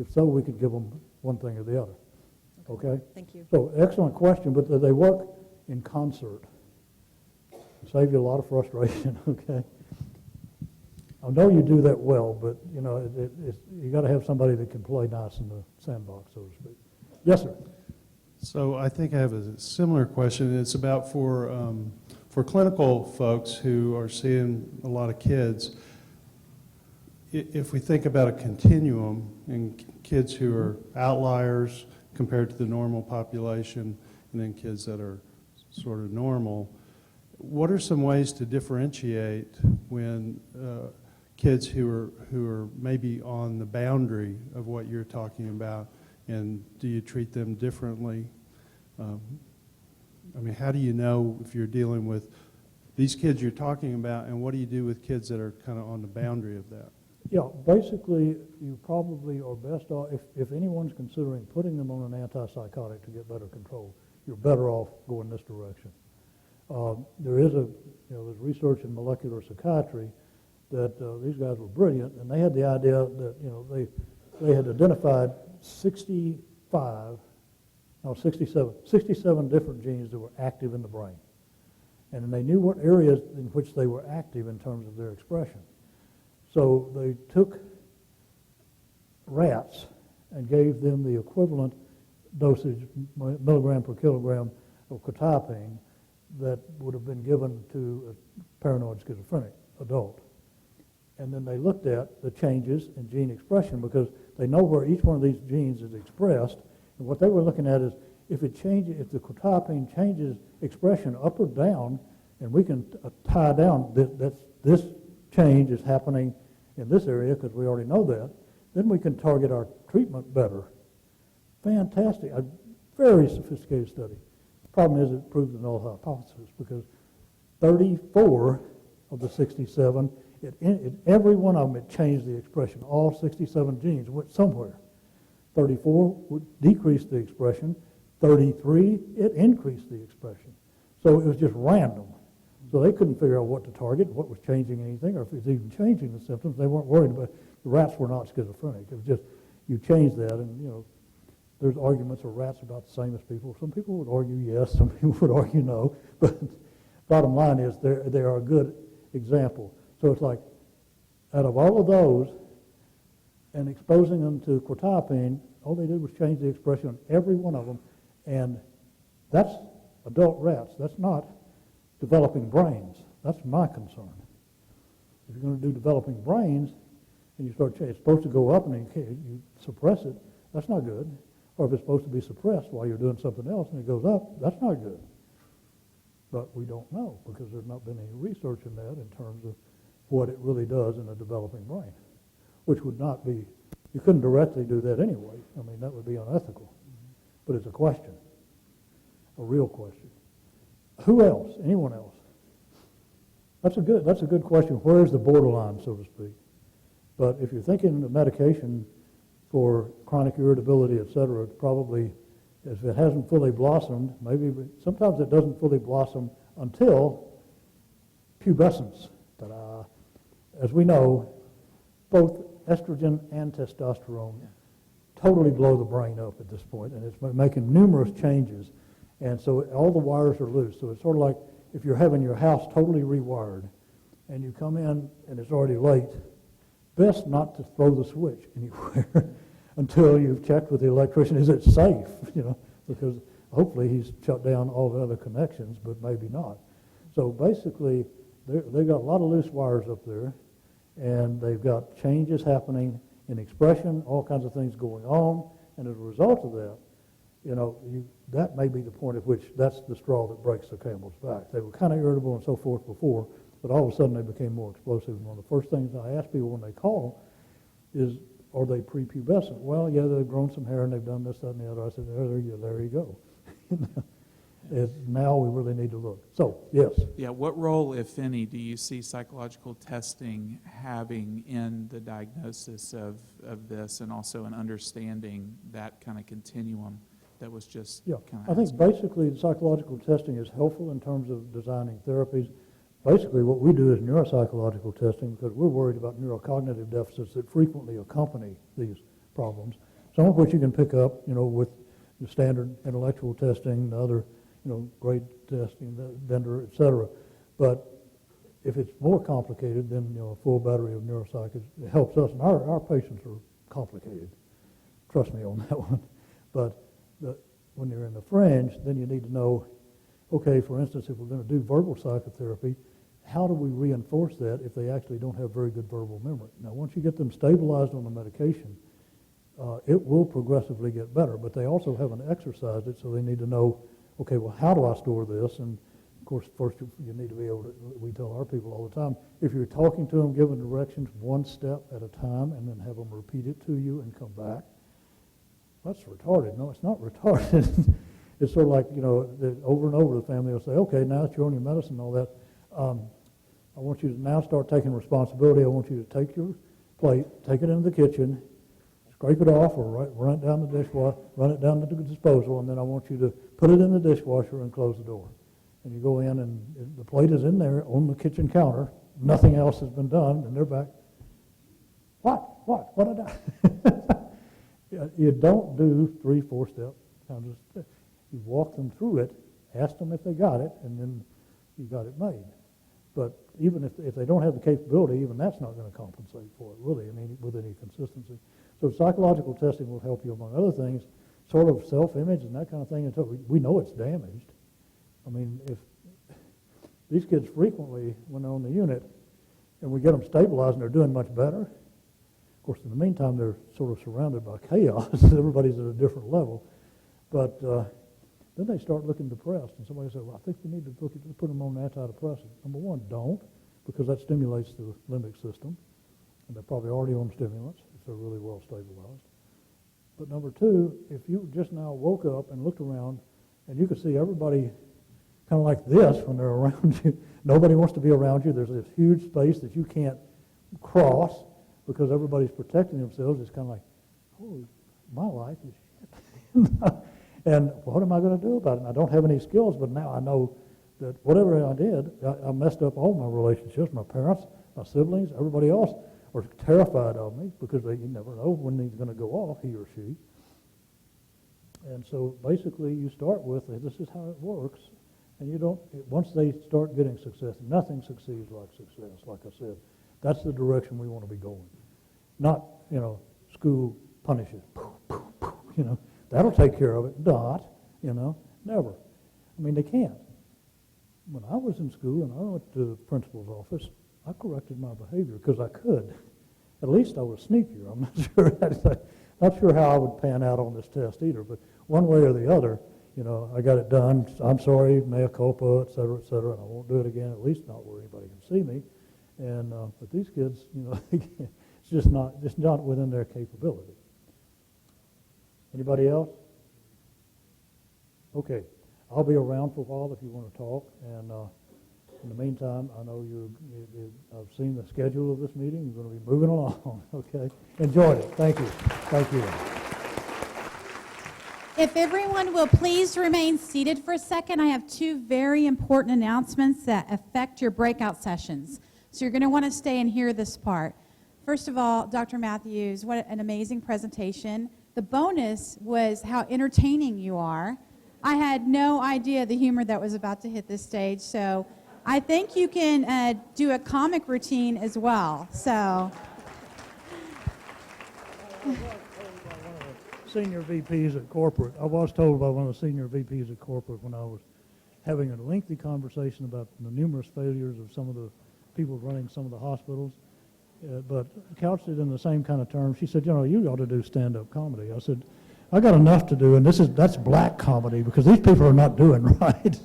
If so, we could give them one thing or the other. Okay? Thank you. So excellent question, but they work in concert. Save you a lot of frustration, okay? I know you do that well, but you know, you got to have somebody that can play nice in the sandbox, so to speak. Yes, sir. So I think I have a similar question. It's about for clinical folks who are seeing a lot of kids. If we think about a continuum and kids who are outliers compared to the normal population, and then kids that are sort of normal, what are some ways to differentiate when kids who are maybe on the boundary of what you're talking about, and do you treat them differently? I mean, how do you know if you're dealing with these kids you're talking about, and what do you do with kids that are kind of on the boundary of that? Yeah, basically, you probably are best off, if anyone's considering putting them on an antipsychotic to get better control, you're better off going this direction. There is there's research in molecular psychiatry that these guys were brilliant, and they had the idea that, they had identified 67 different genes that were active in the brain. And they knew what areas in which they were active in terms of their expression. So they took rats and gave them the equivalent dosage, milligram per kilogram of quetiapine, that would have been given to a paranoid schizophrenic adult. And then they looked at the changes in gene expression, because they know where each one of these genes is expressed. And what they were looking at is if the quetiapine changes expression up or down, and we can tie down this change is happening in this area because we already know that, then we can target our treatment better. Fantastic. A very sophisticated study. Problem is it proved the null hypothesis, because 34 of the 67, every one of them, it changed the expression. All 67 genes went somewhere. 34 would decrease the expression. 33, it increased the expression. So it was just random. So they couldn't figure out what to target, what was changing anything, or if it was even changing the symptoms. They weren't worried about it. The rats were not schizophrenic. It was just, you change that, and there's arguments of rats about the same as people. Some people would argue yes, some people would argue no, but bottom line is they are a good example. So it's like, out of all of those, and exposing them to quetiapine, all they did was change the expression on every one of them, and that's adult rats. That's not developing brains. That's my concern. If you're going to do developing brains, and you start changing, it's supposed to go up and you suppress it, that's not good. Or if it's supposed to be suppressed while you're doing something else and it goes up, that's not good. But we don't know, because there's not been any research in that in terms of what it really does in a developing brain, which would not be, you couldn't directly do that anyway. I mean, that would be unethical. But it's a question, a real question. Who else? Anyone else? That's a good question. Where is the borderline, so to speak? But if you're thinking of medication for chronic irritability, et cetera, probably, if it hasn't fully blossomed, sometimes it doesn't fully blossom until pubescence. Ta-da. As we know, both estrogen and testosterone totally blow the brain up at this point, and it's making numerous changes. And so all the wires are loose. So it's sort of like if you're having your house totally rewired, and you come in and it's already late, best not to throw the switch anywhere until you've checked with the electrician, is it safe? Because hopefully he's shut down all the other connections, but maybe not. So basically, they've got a lot of loose wires up there, and they've got changes happening in expression, all kinds of things going on, and as a result of that, that may be the point at which that's the straw that breaks the camel's back. They were kind of irritable and so forth before, but all of a sudden they became more explosive. And one of the first things I ask people when they call is, are they prepubescent? Well, yeah, they've grown some hair and they've done this, that, and the other. I said, there you go. Now we really need to look. So, yes. Yeah, what role, if any, do you see psychological testing having in the diagnosis of this, and also in understanding that kind of continuum that was just kind of I think basically the psychological testing is helpful in terms of designing therapies. Basically what we do is neuropsychological testing, because we're worried about neurocognitive deficits that frequently accompany these problems, some of which you can pick up, with the standard intellectual testing, the other, grade testing, the vendor, et cetera. But if it's more complicated, then, a full battery of neuropsych helps us. And our patients are complicated. Trust me on that one. But when you're in the fringe, then you need to know, okay, for instance, if we're going to do verbal psychotherapy, how do we reinforce that if they actually don't have very good verbal memory? Now, once you get them stabilized on the medication, it will progressively get better, but they also haven't exercised it, so they need to know, okay, well, how do I store this? And, of course, first you need to be able to, we tell our people all the time, if you're talking to them, give them directions one step at a time, and then have them repeat it to you and come back. That's retarded. No, it's not retarded. It's sort of like, over and over the family will say, okay, now that you're on your medicine and all that, I want you to now start taking responsibility. I want you to take your plate, take it into the kitchen, scrape it off, or run it down the dishwasher, run it down to the disposal, and then I want you to put it in the dishwasher and close the door. And you go in, and the plate is in there on the kitchen counter. Nothing else has been done, and they're back. What did I? You don't do 3, 4 step kind of stuff. You walk them through it, ask them if they got it, and then you got it made. But even if they don't have the capability, even that's not going to compensate for it, really, with any consistency. So psychological testing will help you, among other things, sort of self-image and that kind of thing. Until we know it's damaged. If these kids frequently, when they're on the unit, and we get them stabilized and they're doing much better, of course, in the meantime, they're sort of surrounded by chaos. Everybody's at a different level. But then they start looking depressed, and somebody says, well, I think we need to put them on antidepressant. Number one, don't, because that stimulates the limbic system, and they're probably already on stimulants if they're really well stabilized. But number two, if you just now woke up and looked around, and you could see everybody kind of like this when they're around you. Nobody wants to be around you. There's this huge space that you can't cross because everybody's protecting themselves. It's kind of like, holy, my life is shit. And what am I going to do about it? And I don't have any skills, but now I know that whatever I did, I messed up all my relationships. My parents, my siblings, everybody else are terrified of me because you never know when he's going to go off, he or she. And so basically you start with, this is how it works. And you don't, once they start getting success, nothing succeeds like success, like I said. That's the direction we want to be going. Not, school punishes. That'll take care of it. Not, never. They can't. When I was in school and I went to the principal's office, I corrected my behavior because I could. At least I was sneakier. I'm not sure how I would pan out on this test either, but one way or the other, I got it done. I'm sorry, mea culpa, et cetera, and I won't do it again, at least not where anybody can see me. And but these kids, it's just not within their capability. Anybody else? Okay, I'll be around for a while if you want to talk. And in the meantime, I know I've seen the schedule of this meeting. You're going to be moving along. Okay, enjoyed it. Thank you. Thank you. If everyone will please remain seated for a second, I have 2 very important announcements that affect your breakout sessions. So you're going to want to stay and hear this part. First of all, Dr. Matthews, what an amazing presentation. The bonus was how entertaining you are. I had no idea the humor that was about to hit this stage, so I think you can do a comic routine as well. So. Senior VPs at corporate. I was told by one of the senior VPs at corporate when I was having a lengthy conversation about the numerous failures of some of the people running some of the hospitals, but couched it in the same kind of terms. She said, you ought to do stand-up comedy. I said, I got enough to do, and that's black comedy because these people are not doing right.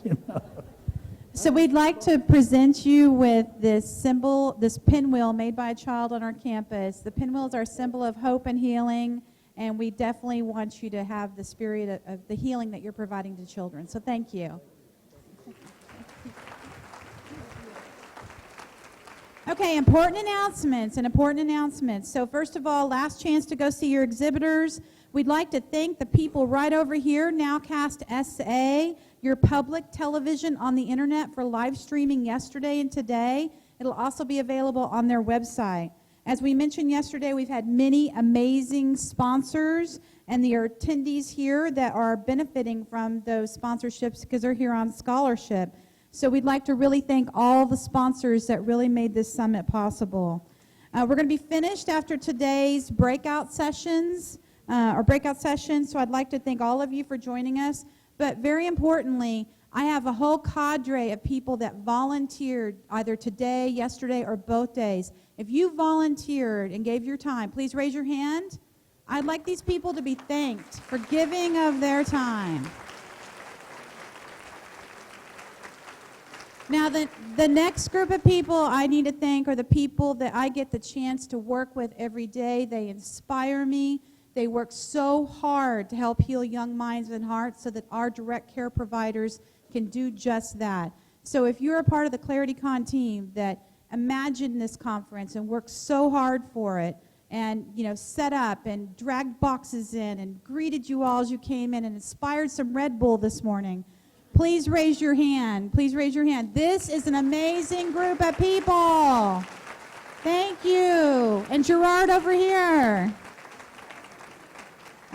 So we'd like to present you with this symbol, this pinwheel made by a child on our campus. The pinwheel is our symbol of hope and healing. And we definitely want you to have the spirit of the healing that you're providing to children. So thank you. Okay, important announcements. So first of all, last chance to go see your exhibitors. We'd like to thank the people right over here, Nowcast SA, your public television on the internet for live streaming yesterday and today. It'll also be available on their website. As we mentioned yesterday, we've had many amazing sponsors, and there are attendees here that are benefiting from those sponsorships because they're here on scholarship. So we'd like to really thank all the sponsors that really made this summit possible. We're going to be finished after today's breakout sessions, so I'd like to thank all of you for joining us. But very importantly, I have a whole cadre of people that volunteered either today, yesterday, or both days. If you volunteered and gave your time, please raise your hand. I'd like these people to be thanked for giving of their time. Now, the next group of people I need to thank are the people that I get the chance to work with every day. They inspire me. They work so hard to help heal young minds and hearts so that our direct care providers can do just that. So if you're a part of the ClarityCon team that imagined this conference and worked so hard for it and, set up and dragged boxes in and greeted you all as you came in and inspired some Red Bull this morning, please raise your hand. Please raise your hand. This is an amazing group of people. Thank you. And Gerard over here.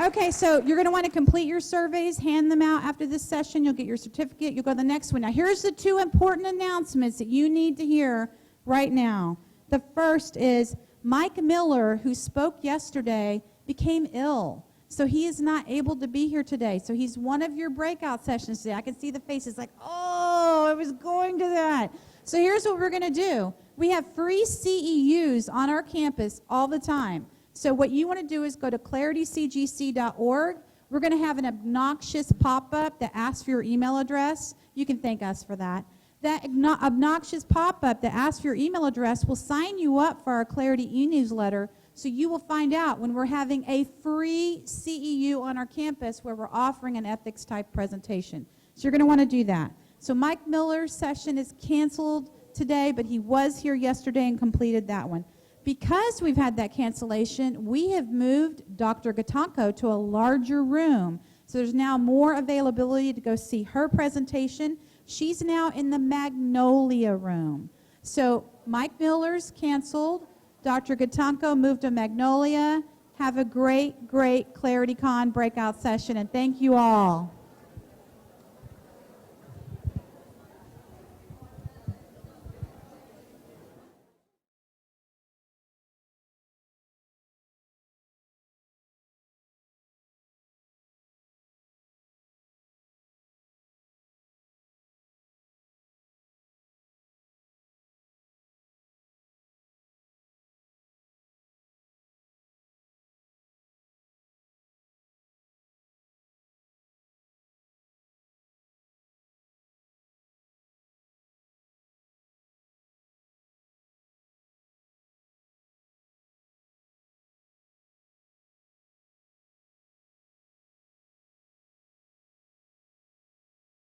Okay, so you're going to want to complete your surveys, hand them out after this session. You'll get your certificate. You'll go to the next one. Now, here's the two important announcements that you need to hear right now. The first is Mike Miller, who spoke yesterday, became ill. So he is not able to be here today. So he's one of your breakout sessions today. I can see the faces like, oh, I was going to that. So here's what we're going to do. We have free CEUs on our campus all the time. So what you want to do is go to claritycgc.org. We're going to have an obnoxious pop-up that asks for your email address. You can thank us for that. That obnoxious pop-up that asks for your email address will sign you up for our Clarity e-newsletter. So you will find out when we're having a free CEU on our campus where we're offering an ethics type presentation. So you're going to want to do that. So Mike Miller's session is canceled today, but he was here yesterday and completed that one. Because we've had that cancellation, we have moved Dr. Gatanko to a larger room. So there's now more availability to go see her presentation. She's now in the Magnolia room. So Mike Miller's canceled. Dr. Gatanko moved to Magnolia. Have a great, great ClarityCon breakout session, and thank you all.